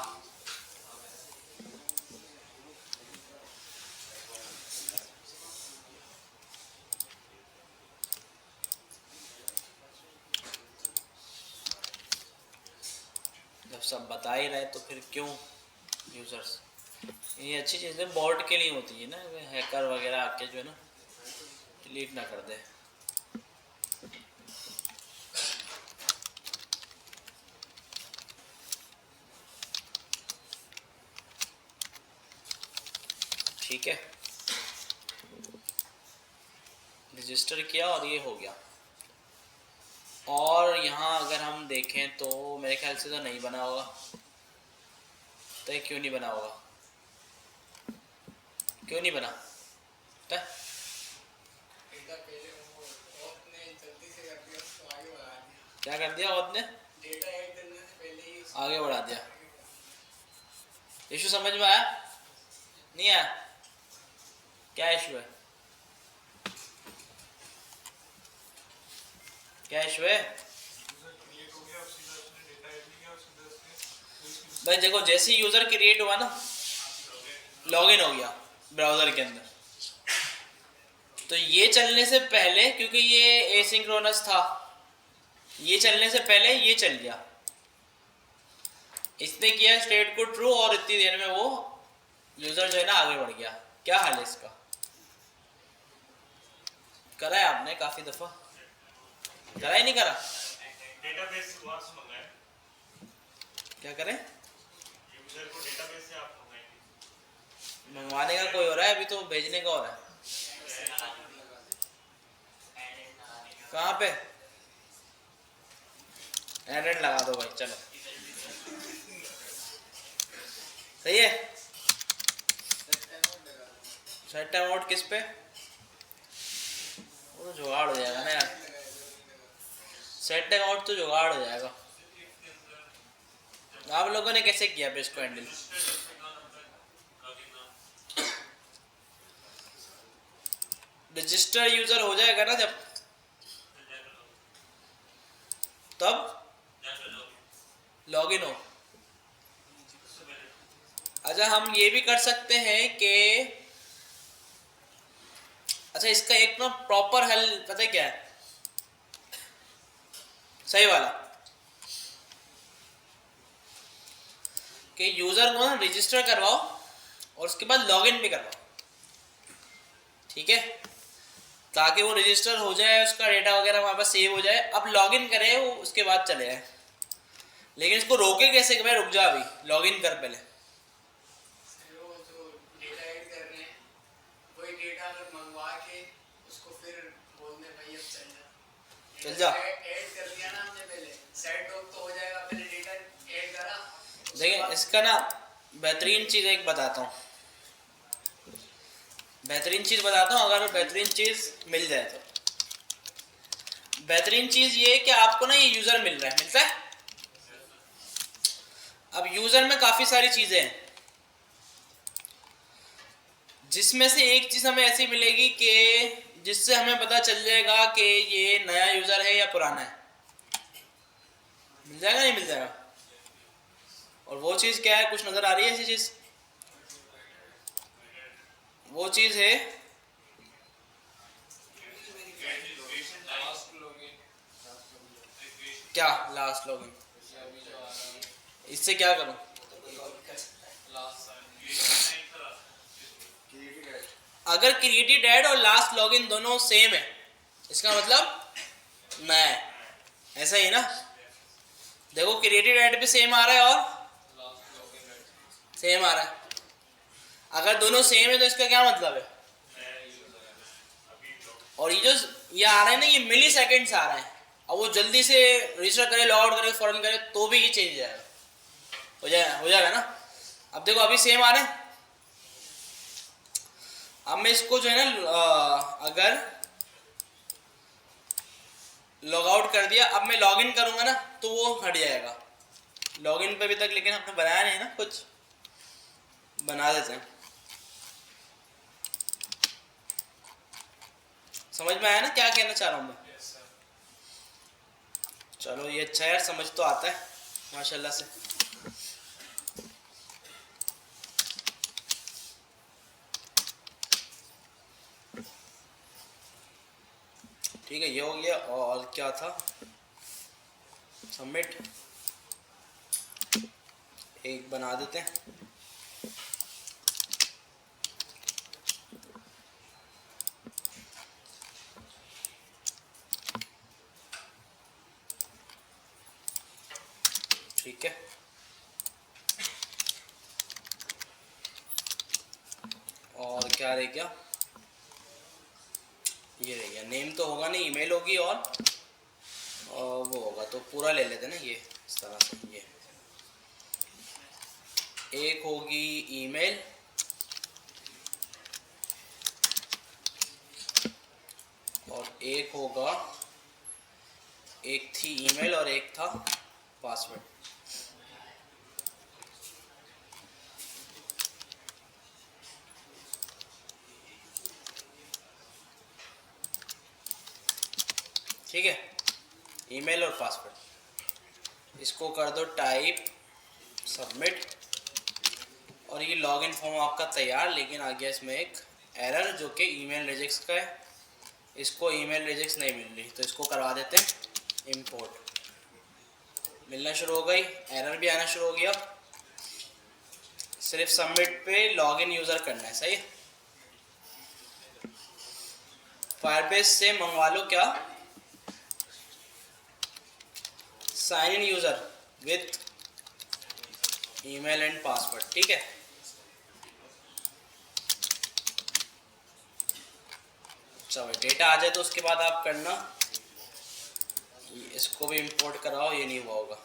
जब सब बता ही रहे तो फिर क्यों यूजर्स, ये अच्छी चीज़ें बॉट के लिए होती है ना, हैकर वगैरह आके जो है ना लीक ना कर दे। ठीक है, रजिस्टर किया और ये हो गया। और यहाँ अगर हम देखें तो मेरे ख्याल से तो नहीं बना होगा। तो क्यों नहीं बना होगा? क्यों नहीं बना? तो क्या कर दिया औद ने? डेटा ऐड करने से पहले ही आगे बढ़ा दिया। इशू समझ में आया? नहीं आया? क्या इशू है? क्या इशू है भाई? देखो जैसे ही यूजर क्रिएट हुआ ना, लॉगिन हो गया ब्राउजर के अंदर, तो ये चलने से पहले, क्योंकि ये एसिंक्रोनस था, ये चलने से पहले ये चल गया। इसने किया स्टेट को ट्रू और इतनी देर में वो यूजर जो है ना आगे बढ़ गया। क्या हाल है इसका? करा है आपने काफी दफा? करा ही नहीं करा? डेटाबेस से वहां से मंगाए, क्या करें? यूजर को डेटाबेस से आप मंगाएंगे। मंगवाने का कोई हो रहा है, अभी तो भेजने का हो रहा है। कहाँ पे? एड लगा दो भाई, चलो सही है। सेट टाइम आउट किस पे? वो तो जुगाड़ हो जाएगा ना यार। सेट टाइम आउट तो जुगाड़ हो जाएगा। आप लोगों ने कैसे किया पे इसको हैंडल? रजिस्टर यूजर हो जाएगा ना जब, तब लॉगिन हो। अच्छा, हम ये भी कर सकते हैं कि, अच्छा इसका एक ना प्रॉपर हल पता है क्या है? सही वाला, कि यूजर को ना रजिस्टर करवाओ और उसके बाद लॉगिन भी करवाओ, ठीक है? ताकि वो रजिस्टर हो जाए, उसका डेटा वगैरह वहां पर सेव हो जाए। अब लॉगिन करे वो उसके बाद चले जाए। लेकिन इसको रोके कैसे कि भाई रुक जा, अभी लॉगिन कर पहले। जो डेटा ऐड कर रहे हैं वही डेटा अगर मंगवा के उसको फिर बोलने भाई अब चल जा। ऐड कर दिया ना हमने पहले, सेट तो हो जाएगा, पहले डेटा ऐड करा। देखिए इसका ना बेहतरीन चीज़ एक बताता हूँ, बेहतरीन चीज़ बताता हूँ। अगर बेहतरीन चीज़ मिल जाए तो, बेहतरीन चीज़ ये है कि आपको ना ये यूज़र मिल रहा है, मिलता है। अब यूज़र में काफ़ी सारी चीज़ें हैं, जिसमें से एक चीज़ हमें ऐसी मिलेगी कि जिससे हमें पता चल जाएगा कि ये नया यूज़र है या पुराना है। मिल जाएगा नहीं मिल जाएगा? और वो चीज़ क्या है? कुछ नज़र आ रही है ऐसी चीज़? वो चीज़ है क्या? Last login. इससे क्या करूं? अगर क्रिएटेड ऐड और लास्ट लॉगिन दोनों सेम है, इसका मतलब नया है, ऐसा ही ना? देखो क्रिएटेड ऐड भी सेम आ रहा है और सेम आ रहा है। अगर दोनों सेम है तो इसका क्या मतलब है? और ये जो ये आ रहा है ना, ये मिली सेकेंड्स आ रहा है। अब वो जल्दी से रजिस्टर करे, लॉग आउट करे, फॉरन करे तो भी ये चेंज जाएगा, हो जाएगा ना? अब देखो अभी सेम आ रहे हैं। अब मैं इसको जो है ना अगर लॉग आउट कर दिया, अब मैं लॉगिन करूंगा ना तो वो हट जाएगा। लॉगिन पे अभी तक लेकिन हमने बनाया नहीं ना, कुछ बना देते हैं। समझ में आया ना क्या कहना चाह रहा हूँ मैं? चलो ये अच्छा यार, समझ तो आता है माशाल्लाह से। ठीक है, ये हो गया। और क्या था? सबमिट एक बना देते हैं। ठीक है। और क्या रह गया, ये रह गया, नेम तो होगा नहीं, ईमेल होगी और वो होगा, तो पूरा ले लेते ना ये इस तरह से। ये एक होगी ईमेल और एक होगा, एक थी ईमेल और एक था पासवर्ड। ठीक है, ईमेल और पासवर्ड, इसको कर दो टाइप, सबमिट, और ये लॉगिन फॉर्म आपका तैयार। लेकिन आ गया इसमें एक एरर जो कि ईमेल रिजेक्ट्स का है, इसको ईमेल रिजेक्ट्स नहीं मिल रही, तो इसको करवा देते हैं इंपोर्ट। मिलना शुरू हो गई, एरर भी आना शुरू हो गया। सिर्फ सबमिट पे लॉगिन यूज़र करना है, सही है। फायरबेस से मंगवा लो क्या, sign in user with email and password, ठीक है। चलो डेटा आ जाए तो उसके बाद आप करना, इसको भी इंपोर्ट कराओ, ये नहीं हुआ होगा।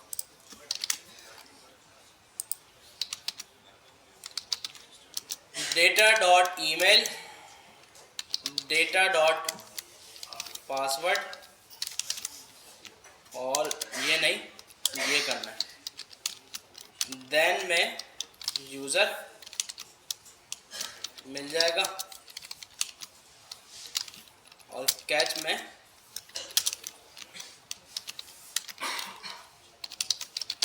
Data dot email, data dot password, और ये नहीं, ये करना है। देन में यूज़र मिल जाएगा और कैच में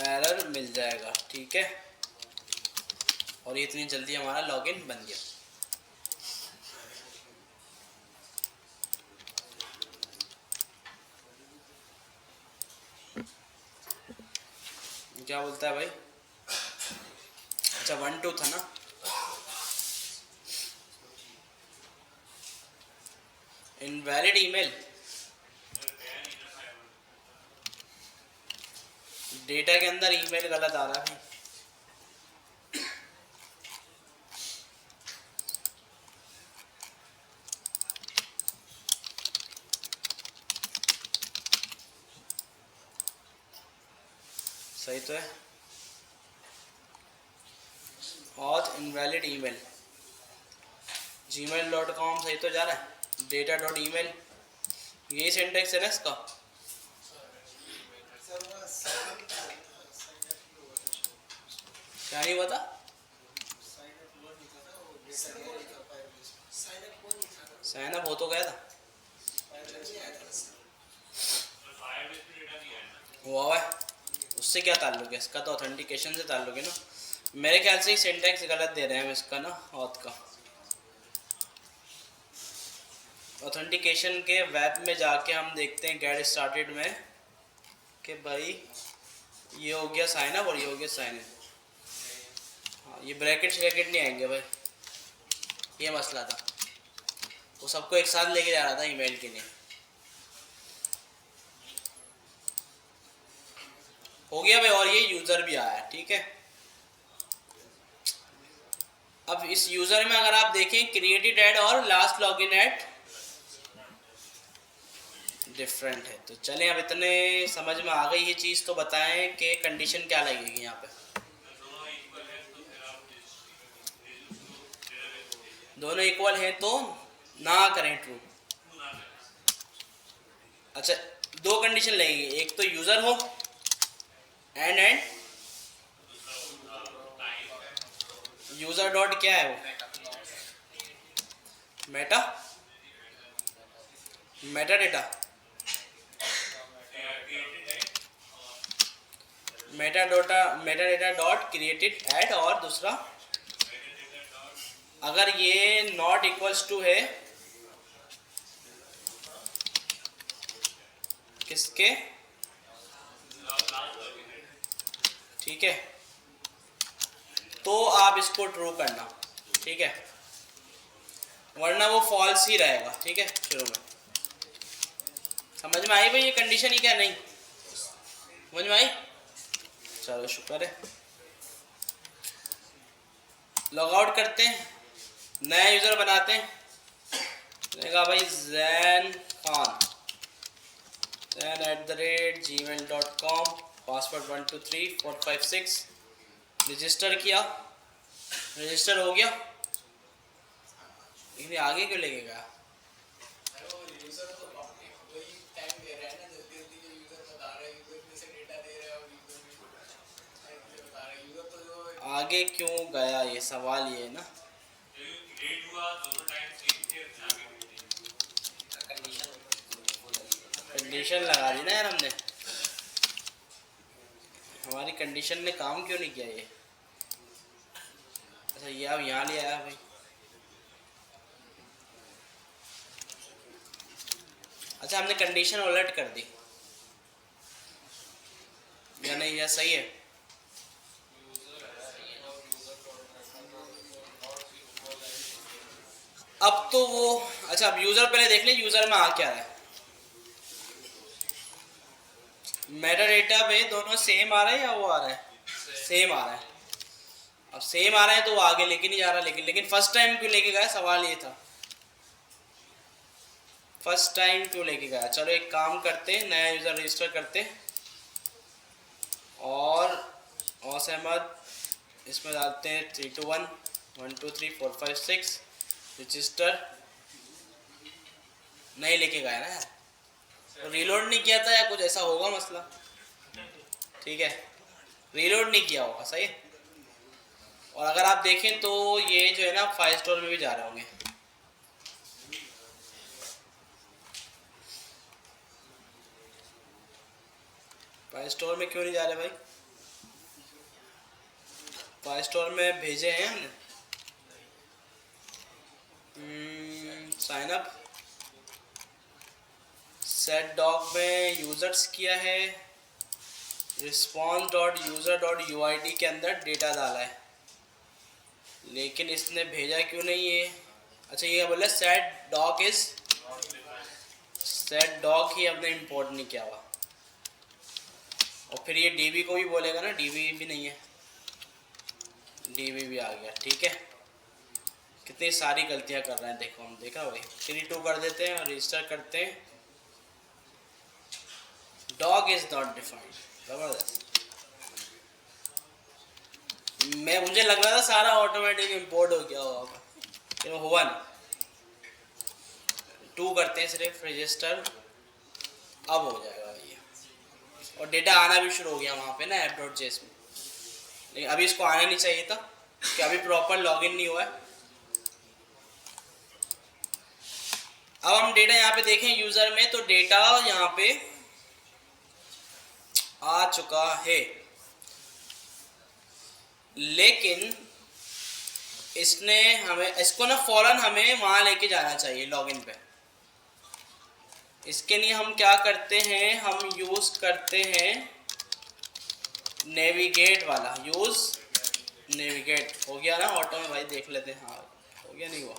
एरर मिल जाएगा, ठीक है। और ये इतनी जल्दी हमारा लॉगिन बन गया। क्या बोलता है भाई, अच्छा 1 2 था ना। इनवैलिड ईमेल, डेटा के अंदर ईमेल गलत आ रहा है। सही तो है, ऑथ इनवैलिड ईमेल, gmail.com सही तो जा रहा है। डेटा डॉट ईमेल, यही सिंटेक्स है ना इसका। क्या नहीं पता, साइन अप हो तो गया था, हुआ है, उससे क्या ताल्लुक है, इसका तो ऑथेंटिकेशन से ताल्लुक है ना। मेरे ख्याल से ही सिंटेक्स गलत दे रहे हैं हम इसका ना, ऑथ का। ऑथेंटिकेशन के वेब में जाके हम देखते हैं गेट स्टार्टेड में कि भाई ये हो गया साइन अप और ये हो गया साइन इन। हाँ, ये ब्रैकेट श्रैकेट नहीं आएंगे भाई, ये मसला था। वो सबको एक साथ लेके जा रहा था ईमेल के लिए। हो गया भाई, और ये यूज़र भी आया, ठीक है। अब इस यूज़र में अगर आप देखें, क्रिएटेड ऐड और लास्ट लॉगिन ऐट डिफरेंट है। तो चलें, अब इतने समझ में आ गई ये चीज़, तो बताएं कि कंडीशन क्या लगेगी यहाँ पे। दोनों इक्वल हैं तो ना करें ट्रू। अच्छा, दो कंडीशन लगेगी, एक तो यूज़र हो एंड यूज़र डॉट क्या है वो, Meta data, Meta data dot created add, और दूसरा अगर ये नॉट इक्वल्स टू है किसके, ठीक है, तो आप इसको ट्रू करना, ठीक है, वरना वो फॉल्स ही रहेगा, ठीक है। शुरू में समझ में आई भाई ये कंडीशन ही क्या, नहीं समझ में आई। चलो शुक्र है। लॉग आउट करते हैं, नया यूज़र बनाते हैं। देखा भाई Zain Khan, zan@gmail.com, password 123456, register किया, रजिस्टर हो गया। लेकिन आगे क्यों लेके गया? आगे क्यों गया ये सवाल ये है ना। लेट हुआ दोनों टाइम सेम थे, आगे कंडीशन लगा दी ना यार हमने, हमारी कंडीशन ने काम क्यों नहीं किया ये। अच्छा ये अब यहाँ ले आया भाई। अच्छा हमने कंडीशन उलट कर दी या नहीं, या सही है? अब तो वो अच्छा अब यूज़र पहले देख लें, यूज़र में आ क्या रहा है। मेटा डेटा पे दोनों सेम आ रहा है या वो आ रहा है? सेम आ रहा है। अब सेम आ रहा है तो वो आगे लेके नहीं जा रहा, लेकिन फर्स्ट टाइम क्यों लेके गया, सवाल ये था। फर्स्ट टाइम क्यों लेके गया। चलो एक काम करते हैं, नया यूज़र रजिस्टर करते हैं और अहमद इसमें डालते हैं 321 123 456 रजिस्टर। नहीं लेके गया ना यार, तो रीलोड नहीं किया था या कुछ ऐसा होगा मसला। ठीक है, रीलोड नहीं किया होगा, सही है। और अगर आप देखें तो ये जो है ना फाइल स्टोर में भी जा रहे होंगे। फाइल स्टोर में क्यों नहीं जा रहे भाई? फाइल स्टोर में भेजे हैं हमने। साइन अप सेट डॉग में यूजर्स किया है, response.user.uid के अंदर डेटा डाला है, लेकिन इसने भेजा क्यों नहीं है। अच्छा ये बोला set dog is, set dog ही हमने इंपोर्ट नहीं किया हुआ। और फिर ये डीबी को भी बोलेगा ना, डीबी भी नहीं है, डीबी भी आ गया। ठीक है, कितनी सारी गलतियां कर रहे हैं देखो हम। देखा भाई 32 कर देते हैं और रजिस्टर करते हैं। डॉग इज नॉट डिफाइंड, जबरदस्त। मुझे लग रहा था सारा ऑटोमेटिक इंपोर्ट हो गया होगा, लेकिन हुआ नहीं। 2 करते हैं सिर्फ रजिस्टर, अब हो जाएगा ये। और डेटा आना भी शुरू हो गया वहाँ पे ना app.js में, लेकिन अभी इसको आना नहीं चाहिए था कि अभी प्रॉपर लॉगिन नहीं हुआ है। अब हम डेटा यहाँ पे देखें यूज़र में, तो डेटा यहाँ पे आ चुका है, लेकिन इसने हमें इसको ना फौरन हमें वहाँ लेके जाना चाहिए लॉगिन पे। इसके लिए हम क्या करते हैं, हम यूज़ करते हैं नेविगेट वाला। यूज़ नेविगेट हो गया ना ऑटो में भाई, देख लेते हैं। हाँ हो गया, नहीं हुआ,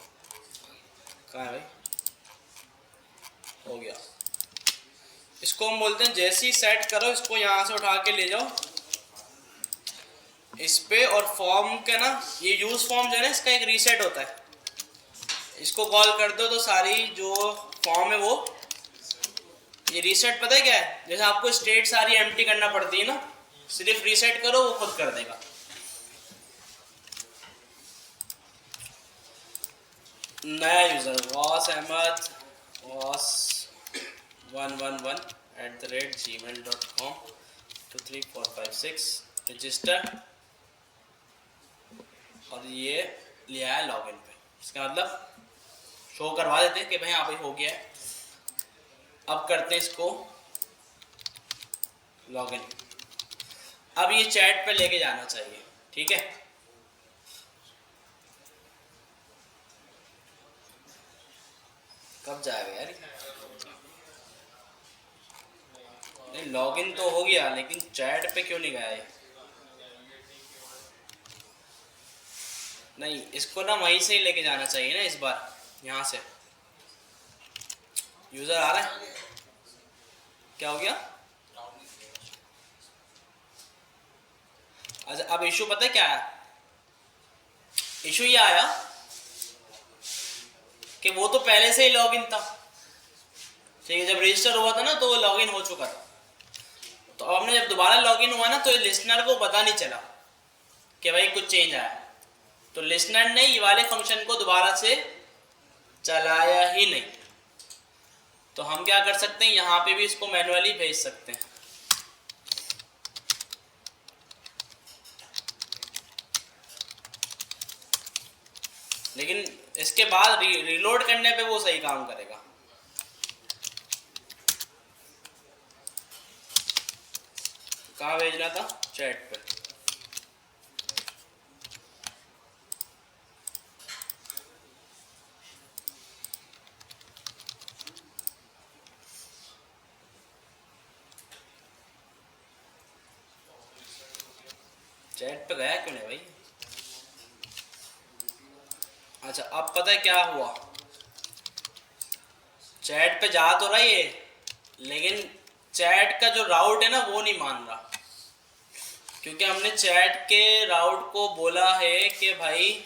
कहाँ है भाई, हो गया। इसको हम बोलते हैं जैसे ही सेट करो इसको यहाँ से उठा के ले जाओ इस पे, और फॉर्म का ना ये यूज़ फॉर्म जो है ना इसका एक रीसेट होता है, इसको कॉल कर दो तो सारी जो फॉर्म है वो ये रीसेट, पता है क्या है, जैसे आपको स्टेट सारी एम्प्टी करना पड़ती है ना, सिर्फ रीसेट करो वो खुद कर देगा। नया यूज़र वास अहमद वास 111@gmail.com 23456 रजिस्टर, और ये लिया है लॉगिन पे। इसका मतलब शो करवा देते हैं कि भाई हाँ भाई हो गया है। अब करते हैं इसको लॉगिन। अब ये चैट पे लेके जाना चाहिए, ठीक है। कब जाएगा यार, नहीं लॉगिन तो हो गया लेकिन चैट पे क्यों नहीं गया ये। नहीं इसको ना वहीं से ही लेके जाना चाहिए ना इस बार, यहाँ से। यूज़र आ रहा है, क्या हो गया, अच्छा अब इशू पता है क्या है, इशू ये आया कि वो तो पहले से ही लॉगिन था, ठीक है, जब रजिस्टर हुआ था ना तो वो लॉगिन हो चुका था। तो अब हमने जब दोबारा लॉगिन हुआ ना तो लिसनर को पता नहीं चला कि भाई कुछ चेंज आया, तो लिसनर ने ये वाले फंक्शन को दोबारा से चलाया ही नहीं। तो हम क्या कर सकते हैं, यहाँ पे भी इसको मैनुअली भेज सकते हैं। लेकिन इसके बाद रीलोड करने पे वो सही काम करेगा। कहाँ भेजना था, चैट पे। चैट पे गया क्यों नहीं भाई। अच्छा अब पता है क्या हुआ, चैट पे जा तो रहा है ये, लेकिन चैट का जो राउट है ना वो नहीं मान रहा, क्योंकि हमने चैट के राउट को बोला है कि भाई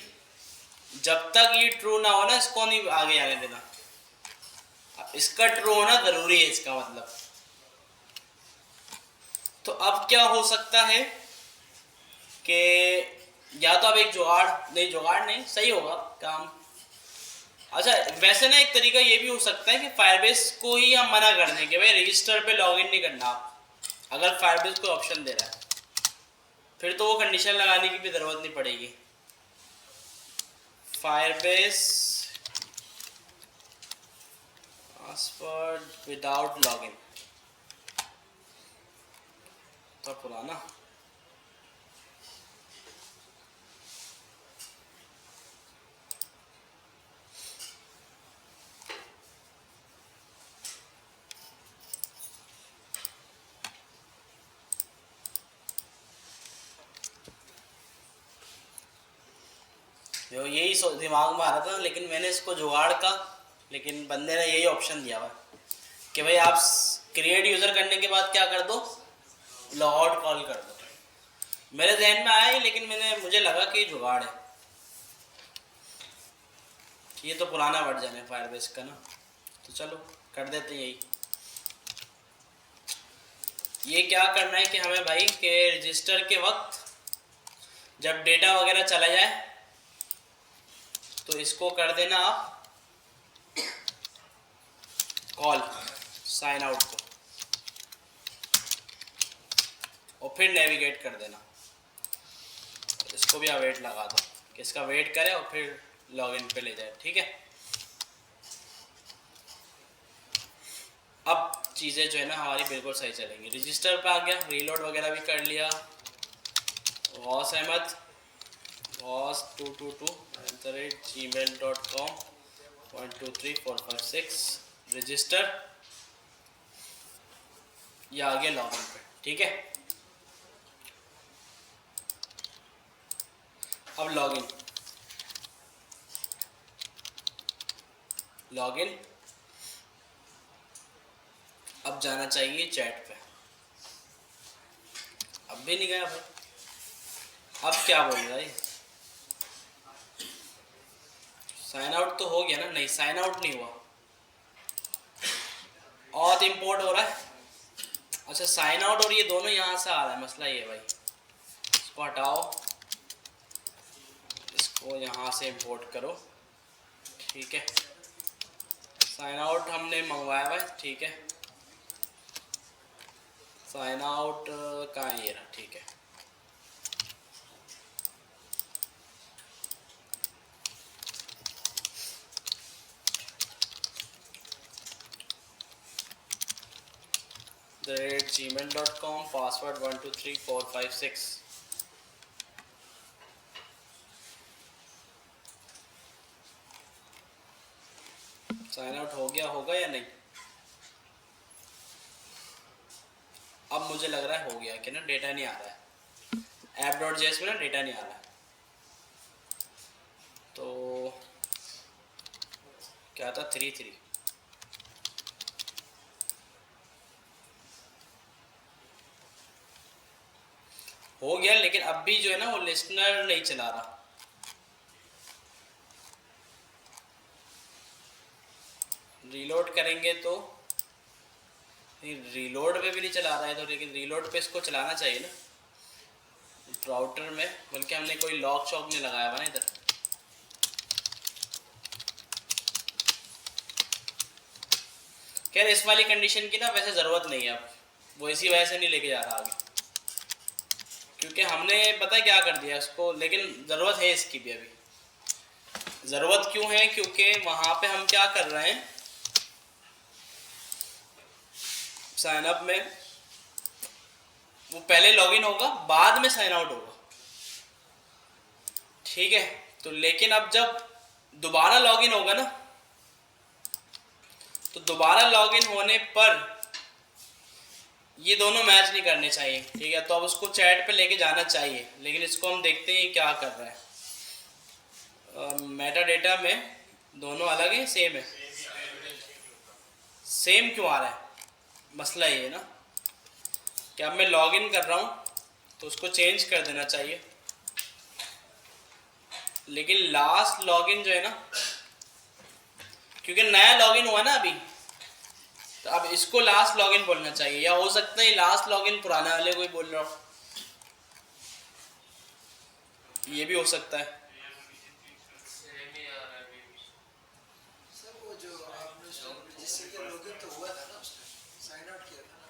जब तक ये ट्रू ना हो ना इसको नहीं आगे आने देना। अब इसका ट्रू होना जरूरी है इसका मतलब। तो अब क्या हो सकता है कि या तो अब एक जुगाड़ नहीं सही होगा काम। अच्छा वैसे ना एक तरीका ये भी हो सकता है कि फायरबेस को ही हम मना कर दें कि भाई रजिस्टर पे लॉगिन नहीं करना आप, अगर फायरबेस कोई ऑप्शन दे रहा है फिर तो वो कंडीशन लगाने की भी ज़रूरत नहीं पड़ेगी। फायरबेस पासवर्ड विदाउट लॉगिन, तो पुराना जो यही दिमाग में आ रहा था, लेकिन मैंने इसको जुगाड़ का, लेकिन बंदे ने यही ऑप्शन दिया हुआ कि भाई आप क्रिएट यूज़र करने के बाद क्या कर दो, लॉग आउट कॉल कर दो। मेरे जहन में आया ही, लेकिन मुझे लगा कि जुगाड़ है। ये तो पुराना वर्जन है फायरबेस का ना, तो चलो कर देते हैं यही। ये क्या करना है कि हमें भाई के रजिस्टर के वक्त जब डेटा वगैरह चला जाए तो इसको कर देना आप कॉल साइन आउट को, और फिर नेविगेट कर देना। इसको भी आप वेट लगा दो कि इसका वेट करे और फिर लॉगिन पे ले जाए, ठीक है। अब चीज़ें जो है ना हमारी बिल्कुल सही चलेंगी। रजिस्टर पे आ गया, रीलोड वगैरह भी कर लिया। गौस अहमद gmail.com 12345 रजिस्टर, ये आ गया लॉगिन पे, ठीक है। अब लॉगिन अब जाना चाहिए चैट पे। अब भी नहीं गया भाई, अब क्या बोल रहा है। साइन आउट तो हो गया ना, नहीं साइन आउट नहीं हुआ, ऑथ इंपोर्ट हो रहा है। अच्छा साइन आउट और ये दोनों यहाँ से आ रहा है, मसला ये भाई। इसको हटाओ, इसको यहाँ से इंपोर्ट करो, ठीक है। साइन आउट हमने मंगवाया हुआ है, ठीक है। साइन आउट कहाँ ये रहा, ठीक है। gmail.com password 123456। साइन आउट हो गया होगा या नहीं। अब मुझे लग रहा है हो गया कि ना डेटा नहीं आ रहा है app.js में ना, डेटा नहीं आ रहा है। तो क्या था 3 हो गया, लेकिन अब भी जो है ना वो लिस्टनर नहीं चला रहा। रीलोड करेंगे तो रीलोड पे भी नहीं चला रहा है, तो लेकिन रीलोड पे इसको चलाना चाहिए ना राउटर में, बल्कि हमने कोई लॉक शॉक नहीं लगाया हुआ ना इधर। खैर इस वाली कंडीशन की ना वैसे ज़रूरत नहीं है, अब वो इसी वजह से नहीं लेके जा रहा आगे, क्योंकि हमने पता क्या कर दिया इसको, लेकिन ज़रूरत है इसकी भी अभी। ज़रूरत क्यों है? क्योंकि वहाँ पे हम क्या कर रहे हैं, साइन अप में वो पहले लॉगिन होगा, बाद में साइन आउट होगा, ठीक है। तो लेकिन अब जब दोबारा लॉगिन होगा ना, तो दोबारा लॉगिन होने पर ये दोनों मैच नहीं करने चाहिए, ठीक है। तो अब उसको चैट पे लेके जाना चाहिए, लेकिन इसको हम देखते हैं क्या कर रहा है। मेटा डेटा में दोनों अलग है, सेम है? सेम क्यों आ रहा है? मसला ये है ना कि अब मैं लॉगिन कर रहा हूँ तो उसको चेंज कर देना चाहिए, लेकिन लास्ट लॉगिन जो है ना, क्योंकि नया लॉगिन हुआ ना अभी, तो अब इसको लास्ट लॉगिन बोलना चाहिए, या हो सकता है लास्ट लॉगिन पुराने वाले को ही बोल रहा हूँ, ये भी हो सकता है। सर वो जो आपने जिससे कि लॉगिन तो हुआ था ना, उसने साइन आउट किया था ना,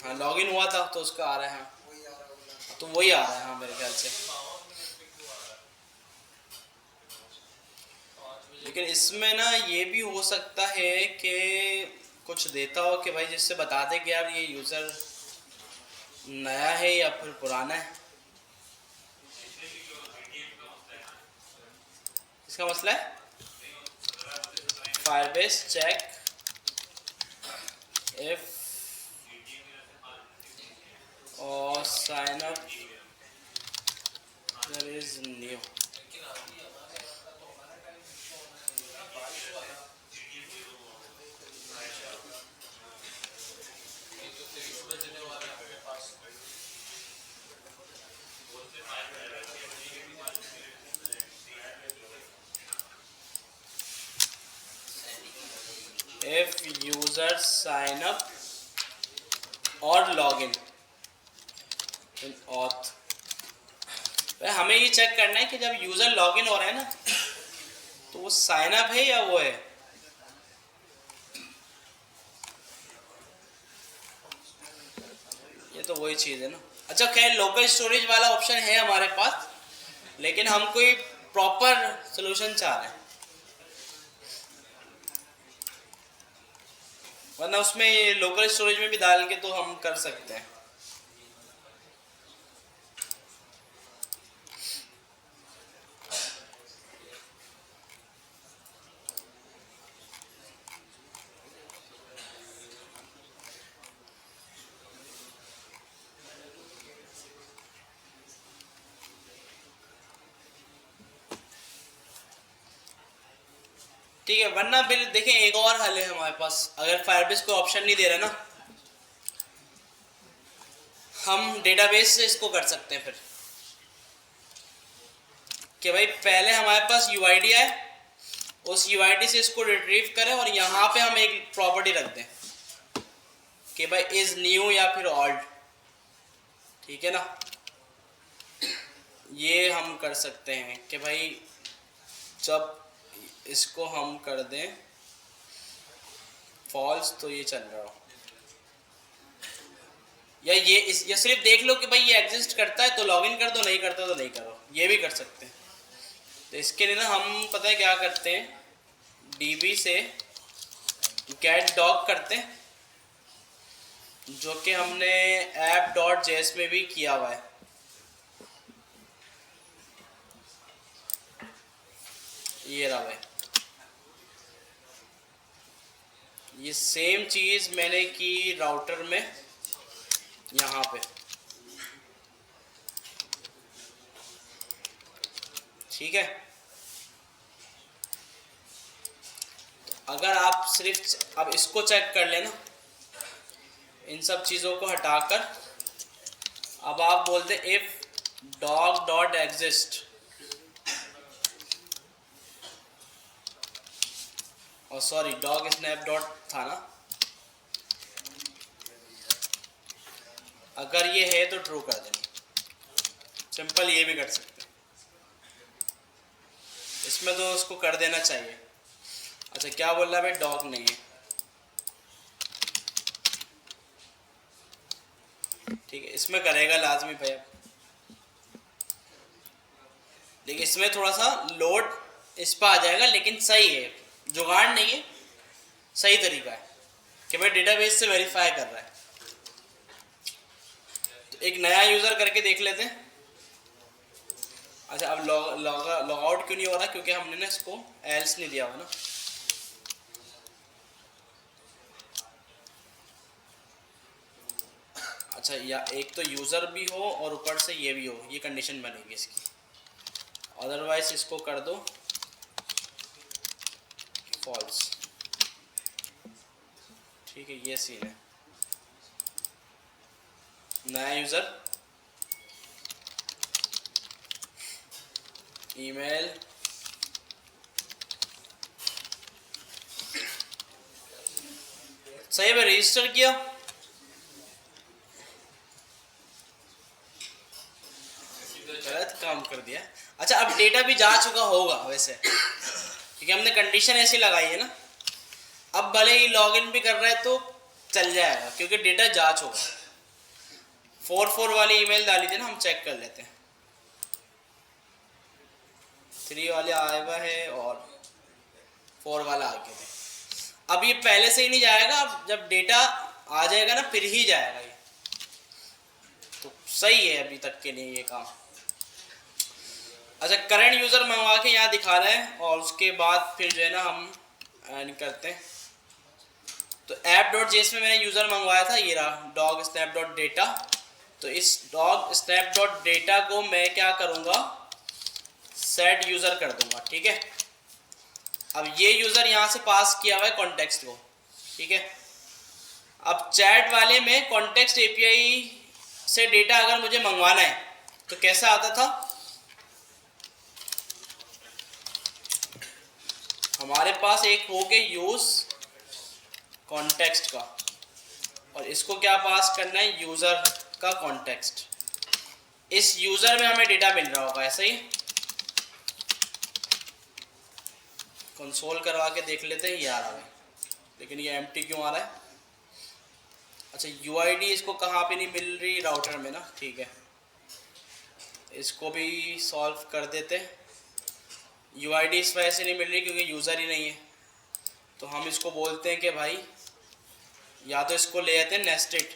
हाँ लॉगिन हुआ था तो उसका आ रहा है, हाँ वही आ रहा होगा। तो वही आ रहा है, हाँ मेरे ख्याल से। लेकिन इसमें ना ये भी हो सकता है कि कुछ देता हो कि भाई जिससे बता दे कि यार ये यूज़र नया है या फिर पुराना है। इसका मसला है फायरबेस चेक इफ और sign up there is new. If user sign up or login in auth, हमें ये चेक करना है कि जब यूजर लॉगिन हो रहा है ना, तो वो साइन अप है या वो है। ये तो वही चीज़ है ना। अच्छा खैर लोकल स्टोरेज वाला ऑप्शन है हमारे पास, लेकिन हम कोई प्रॉपर सोल्यूशन चाह रहे हैं, वरना उसमें लोकल स्टोरेज में भी डाल के तो हम कर सकते हैं। ठीक है, वरना फिर देखें एक और हल है हमारे पास, अगर फायरबेस को ऑप्शन नहीं दे रहा ना, हम डेटाबेस से इसको कर सकते हैं फिर कि भाई पहले हमारे पास यूआईडी है, उस यूआईडी से इसको रिट्रीव करें और यहाँ पे हम एक प्रॉपर्टी रख दें कि भाई इज न्यू या फिर ओल्ड, ठीक है ना। ये हम कर सकते हैं कि भाई जब इसको हम कर दें फॉल्स तो ये चल रहा हो, या ये सिर्फ देख लो कि भाई ये एग्जिस्ट करता है तो लॉगिन कर दो, नहीं करता तो नहीं करो, ये भी कर सकते हैं। तो इसके लिए ना हम पता है क्या करते हैं, डीबी से गेट डॉग करते हैं, जो कि हमने app.js में भी किया हुआ है। ये रहा भाई, ये सेम चीज़ मैंने की राउटर में यहाँ पे, ठीक है। तो अगर आप सिर्फ अब इसको चेक कर लेना, इन सब चीज़ों को हटाकर अब आप बोलते इफ डॉग डॉट एग्जिस्ट, और सॉरी डॉग स्नैप डॉट था ना, अगर ये है तो ट्रू कर देना। सिंपल ये भी कर सकते हैं, इसमें तो उसको कर देना चाहिए। अच्छा क्या बोल रहा है भाई, डॉग नहीं है, ठीक है इसमें करेगा लाजमी भाई। लेकिन इसमें थोड़ा सा लोड इस पर आ जाएगा, लेकिन सही है, जुगाड़ नहीं है, सही तरीका है कि भाई डेटाबेस से वेरीफाई कर रहा है। तो एक नया यूज़र करके देख लेते हैं। अच्छा अब लॉग आउट क्यों नहीं हो रहा, क्योंकि हमने ना इसको एल्स नहीं दिया हुआ ना। अच्छा या एक तो यूज़र भी हो और ऊपर से ये भी हो, ये कंडीशन बनेगी इसकी, अदरवाइज इसको कर दो फॉल्स। ठीक है ये सीन है। नया यूज़र, ईमेल, सही में रजिस्टर किया, गलत काम कर दिया। अच्छा अब डेटा भी जा चुका होगा वैसे, क्योंकि हमने कंडीशन ऐसी लगाई है ना। अब भले ही लॉगिन भी कर रहा है तो चल जाएगा, क्योंकि डेटा जा चुका। 4 वाली ईमेल डाली थी ना, हम चेक कर लेते हैं। 3 वाले आया हुआ है और 4 वाला आ गया थे। अब ये पहले से ही नहीं जाएगा, अब जब डेटा आ जाएगा ना फिर ही जाएगा ये, तो सही है अभी तक के लिए ये काम। अच्छा करंट यूज़र मंगवा के यहाँ दिखा रहे हैं, और उसके बाद फिर जो है ना हम ऐड करते हैं। तो app.js में मैंने यूज़र मंगवाया था, ये रहा डॉग स्नैप डॉट डेटा। तो इस डॉग स्नैप डॉट डेटा को मैं क्या करूँगा, सेट यूज़र कर दूंगा, ठीक है। अब ये यूज़र यहाँ से पास किया हुआ है कॉन्टेक्स्ट को, ठीक है। अब चैट वाले में कॉन्टेक्स्ट API से डेटा अगर मुझे मंगवाना है तो कैसा आता था, हमारे पास एक हो गया यूज़ कॉन्टेक्स्ट का, और इसको क्या पास करना है, यूज़र का कॉन्टेक्स्ट। इस यूज़र में हमें डेटा मिल रहा होगा, ऐसा ही। कंसोल करवा के देख लेते हैं, ये आ रहा है, लेकिन ये एम्प्टी क्यों आ रहा है। अच्छा UID इसको कहाँ पे नहीं मिल रही, राउटर में ना, ठीक है। इसको भी सॉल्व कर देते हैं। UID इस वजह से नहीं मिल रही क्योंकि यूज़र ही नहीं है, तो हम इसको बोलते हैं कि भाई या तो इसको ले आते हैं नेस्टेड,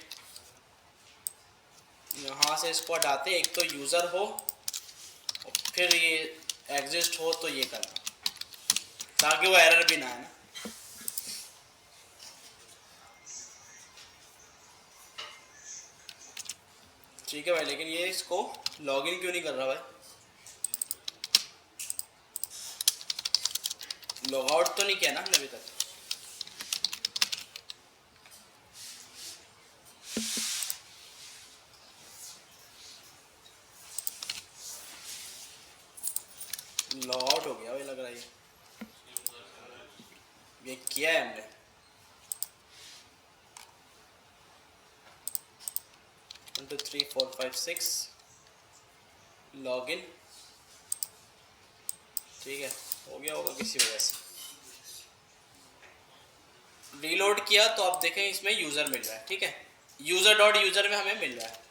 यहाँ से इसको हटाते हैं, एक तो यूज़र हो और फिर ये एग्जिस्ट हो, तो ये करना ताकि वो एरर भी ना आए ना। ठीक है भाई, लेकिन ये इसको लॉगिन क्यों नहीं कर रहा भाई, लॉग आउट तो नहीं किया ना हमने अभी तक। लॉग आउट हो गया भाई लग रहा है, ये किया है हमने। वन टू 3 4 5 6 लॉगिन, ठीक है हो गया होगा किसी वजह से। रीलोड किया तो आप देखें इसमें यूज़र मिल रहा है, ठीक है। यूज़र डॉट यूज़र में हमें मिल रहा है।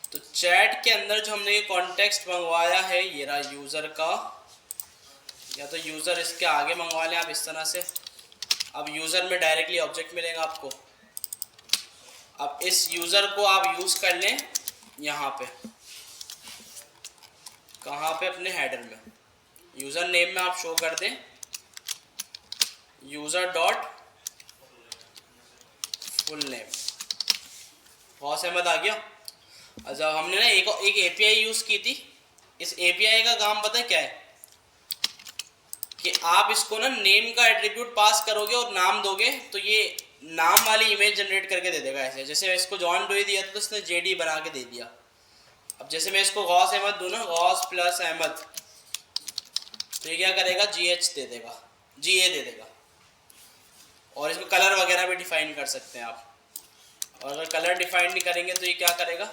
तो चैट के अंदर जो हमने ये कॉन्टेक्स्ट मंगवाया है, ये रहा यूज़र का, या तो यूज़र इसके आगे मंगवा लें आप इस तरह से। अब यूज़र में डायरेक्टली ऑब्जेक्ट मिलेगा आपको। अब इस यूज़र को आप यूज़ कर लें यहाँ पे, कहाँ पे, अपने हेडर में। यूज़र नेम में आप शो कर दें यूज़र डॉट फुल नेम। बहुत समझ आ गया। अच्छा हमने ना एक API यूज़ की थी। इस API का काम पता है क्या है, कि आप इसको ना नेम का एट्रीब्यूट पास करोगे और नाम दोगे तो ये नाम वाली इमेज जनरेट करके दे देगा ऐसे। जैसे इसको जॉन डोई दिया था तो उसने जेडी बना के दे दिया। अब जैसे मैं इसको गौस अहमद दूँ ना, गौस प्लस अहमद, तो ये क्या करेगा, GH दे देगा, GA दे देगा। और इसमें कलर वगैरह भी डिफाइन कर सकते हैं आप। और अगर कलर डिफाइन नहीं करेंगे तो ये क्या करेगा,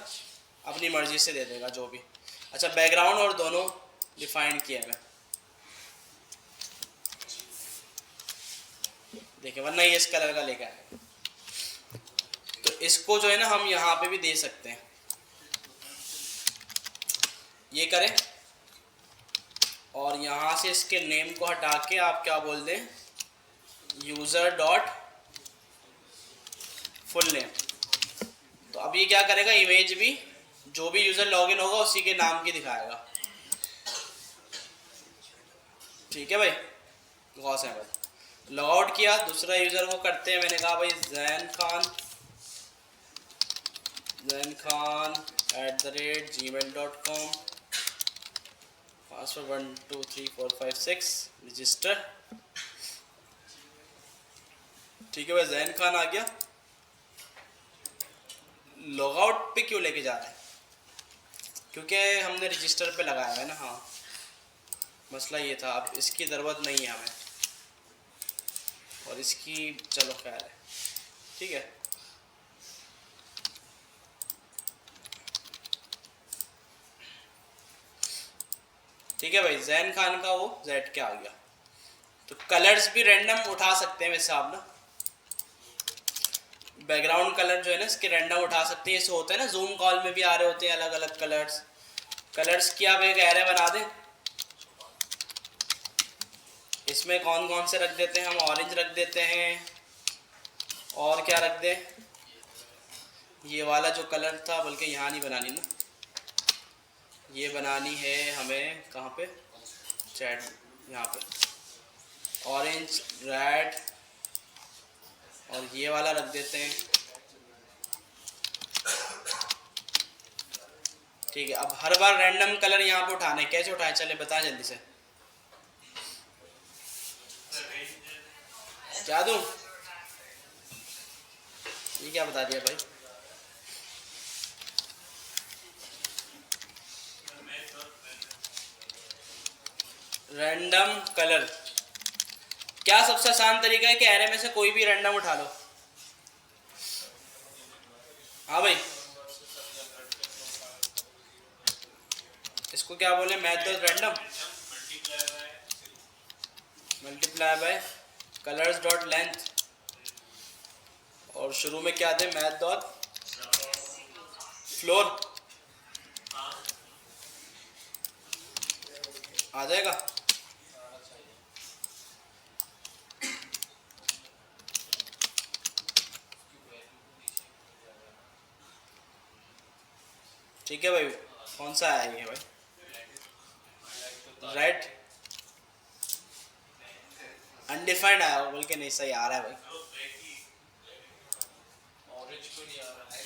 अपनी मर्जी से दे देगा जो भी। अच्छा, बैकग्राउंड और दोनों डिफाइन किया है मैं, देखिए, वरना ये इस कलर का लेकर आएगा। तो इसको जो है ना हम यहाँ पे भी दे सकते हैं। ये करें और यहाँ से इसके नेम को हटा के आप क्या बोल दें, यूज़र डॉट फुल नेम। तो अब ये क्या करेगा, इमेज भी जो भी यूज़र लॉगिन होगा उसी के नाम की दिखाएगा। ठीक है भाई, गौस अहमद लॉग आउट किया, दूसरा यूज़र को करते हैं। मैंने कहा भाई Zain Khan @gmail.com, password 123456, register. ठीक है भाई, जैन खान आ गया। लॉग आउट पे क्यों लेके जा रहा है, क्योंकि हमने रजिस्टर पे लगाया है ना। हाँ, मसला ये था। अब इसकी ज़रूरत नहीं है हमें, और इसकी चलो खैर है, ठीक है। ठीक है भाई, जैन खान का वो जेड क्या आ गया। तो कलर्स भी रैंडम उठा सकते हैं वैसे आप ना, बैकग्राउंड कलर जो है ना इसके रैंडम उठा सकते हैं। ऐसे होता है ना, जूम कॉल में भी आ रहे होते हैं अलग अलग कलर्स की आप एक एरे बना दें। इसमें कौन कौन से रख देते हैं हम, ऑरेंज रख देते हैं, और क्या रख दें, ये वाला जो कलर था, बल्कि यहाँ नहीं बनानी ना, ये बनानी है हमें कहाँ पे, चैट, यहाँ पे ऑरेंज, रेड, और ये वाला रख देते हैं। ठीक है, अब हर बार रैंडम कलर यहाँ पे उठाने, कैसे उठाएं, चले बताएं जल्दी से। क्या दूं, ये क्या बता दिया भाई। रैंडम कलर, क्या सबसे आसान तरीका है कि एरे में से कोई भी रैंडम उठा लो। हाँ भाई, इसको क्या बोले, method random multiply by colours dot length, और शुरू में क्या दे, मैथ डॉट फ्लोर, आ जाएगा। ठीक है भाई, कौन सा आया ये भाई, रेड अनडिफाइंड आया, बल्कि नहीं, सही आ रहा है भाई। ऑरेंज को नहीं आ रहा है,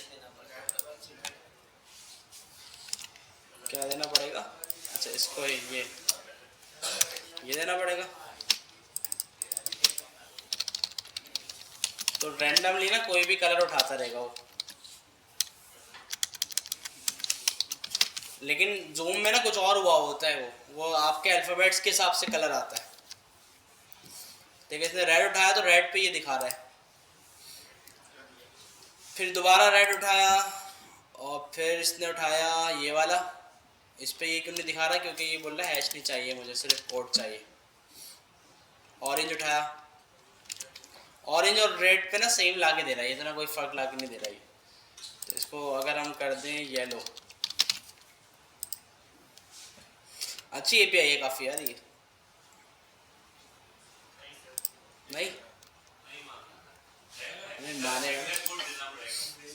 क्या देना पड़ेगा, अच्छा इसको ये देना पड़ेगा। तो रैंडमली ना कोई भी कलर उठाता रहेगा वो, लेकिन जूम में ना कुछ और हुआ होता है, वो आपके अल्फ़ाबेट्स के हिसाब से कलर आता है। देखिए, इसने रेड उठाया तो रेड पे ये दिखा रहा है, फिर दोबारा रेड उठाया, और फिर इसने उठाया ये वाला, इस पे ये क्यों नहीं दिखा रहा, क्योंकि ये बोल रहा है हैश नहीं चाहिए मुझे, सिर्फ कोड चाहिए। ऑरेंज उठाया, ऑरेंज और रेड पे ना सेम ला के दे रहा है, इतना कोई फ़र्क ला के नहीं दे रहा है। तो इसको अगर हम कर दें येलो, अच्छी API है काफ़ी यार ये, नहीं मानेगा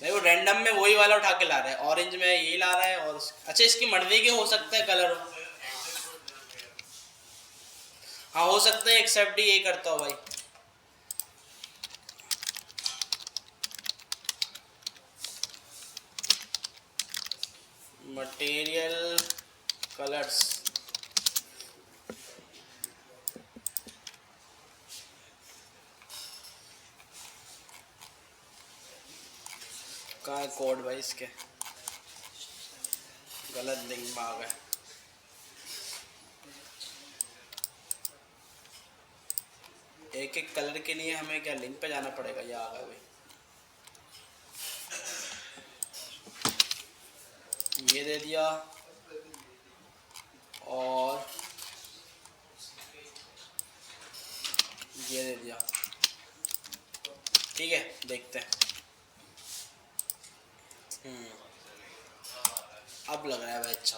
नहीं, वो रैंडम में वही वाला उठा के ला रहा है, ऑरेंज में यही ला रहा है। और अच्छा, इसकी मर्जी के हो सकता है कलर, हाँ हो सकता है, एक्सेप्ट ही यही करता हो भाई। मटेरियल कलर्स, कहाँ है कोड भाई इसके? गलत लिंक में आ गए। एक एक कलर के लिए हमें क्या लिंक पे जाना पड़ेगा? ये आ गया भाई। ये दे दिया और ये दे दिया। ठीक है, देखते हैं। अब लग रहा है भाई अच्छा।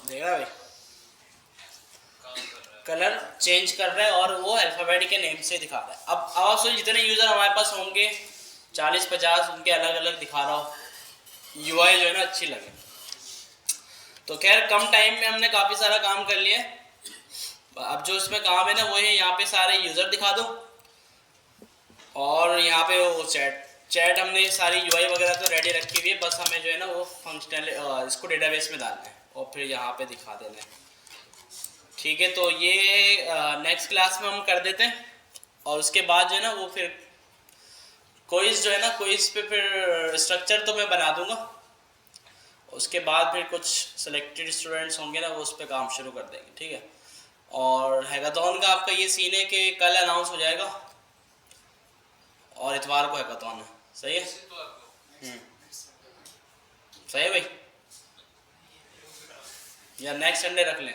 देख रहा है भाई, कलर चेंज कर रहा है और वो अल्फ़ाबेट के नेम से दिखा रहा है। अब आप सोचिए जितने यूज़र हमारे पास होंगे 40-50, उनके अलग अलग दिखा रहा हो, यूआई जो है ना अच्छी लगे। तो खैर कम टाइम में हमने काफ़ी सारा काम कर लिया है। अब जो इसमें काम है ना वो है यहाँ पे सारे यूज़र दिखा दो और यहाँ पे वो चैट हमने सारी यूआई वगैरह तो रेडी रखी हुई है, बस हमें जो है ना वो फंक्शनल इसको डेटाबेस में डालना है और फिर यहाँ पे दिखा देना है। ठीक है, तो ये नेक्स्ट क्लास में हम कर देते हैं और उसके बाद जो है ना वो फिर क्विज़ जो है ना, क्विज़ पे फिर स्ट्रक्चर तो मैं बना दूंगा। उसके बाद फिर कुछ सिलेक्टेड स्टूडेंट्स होंगे ना वो उस पर काम शुरू कर देंगे। ठीक है, और हैकाथॉन का आपका ये सीन है कि कल अनाउंस हो जाएगा और इतवार को हैकाथॉन है। सही है? सही है भाई, या नेक्स्ट संडे रख लें?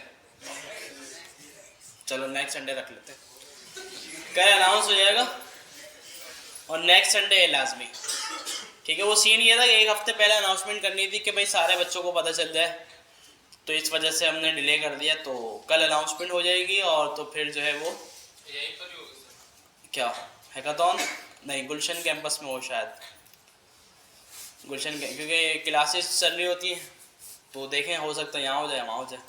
चलो नेक्स्ट संडे रख लेते हैं। कल अनाउंस हो जाएगा और नेक्स्ट संडे है लाजमी। ठीक है, वो सीन ये था कि एक हफ्ते पहले अनाउंसमेंट करनी थी कि भाई सारे बच्चों को पता चल जाए, तो इस वजह से हमने डिले कर दिया। तो कल अनाउंसमेंट हो जाएगी और तो फिर जो है वो यहीं पर ही होगी सर। क्या हैकाथॉन? नहीं, गुलशन कैंपस में हो शायद। गुलशन क्योंकि क्लासेस चल रही होती हैं तो देखें, हो सकता है यहाँ हो जाए वहाँ हो जाए,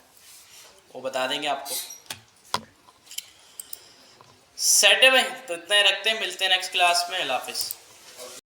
वो बता देंगे आपको। सेट है भाई, तो इतना ही रखते हैं, मिलते हैं नेक्स्ट क्लास में। अल्लाह हाफिज़।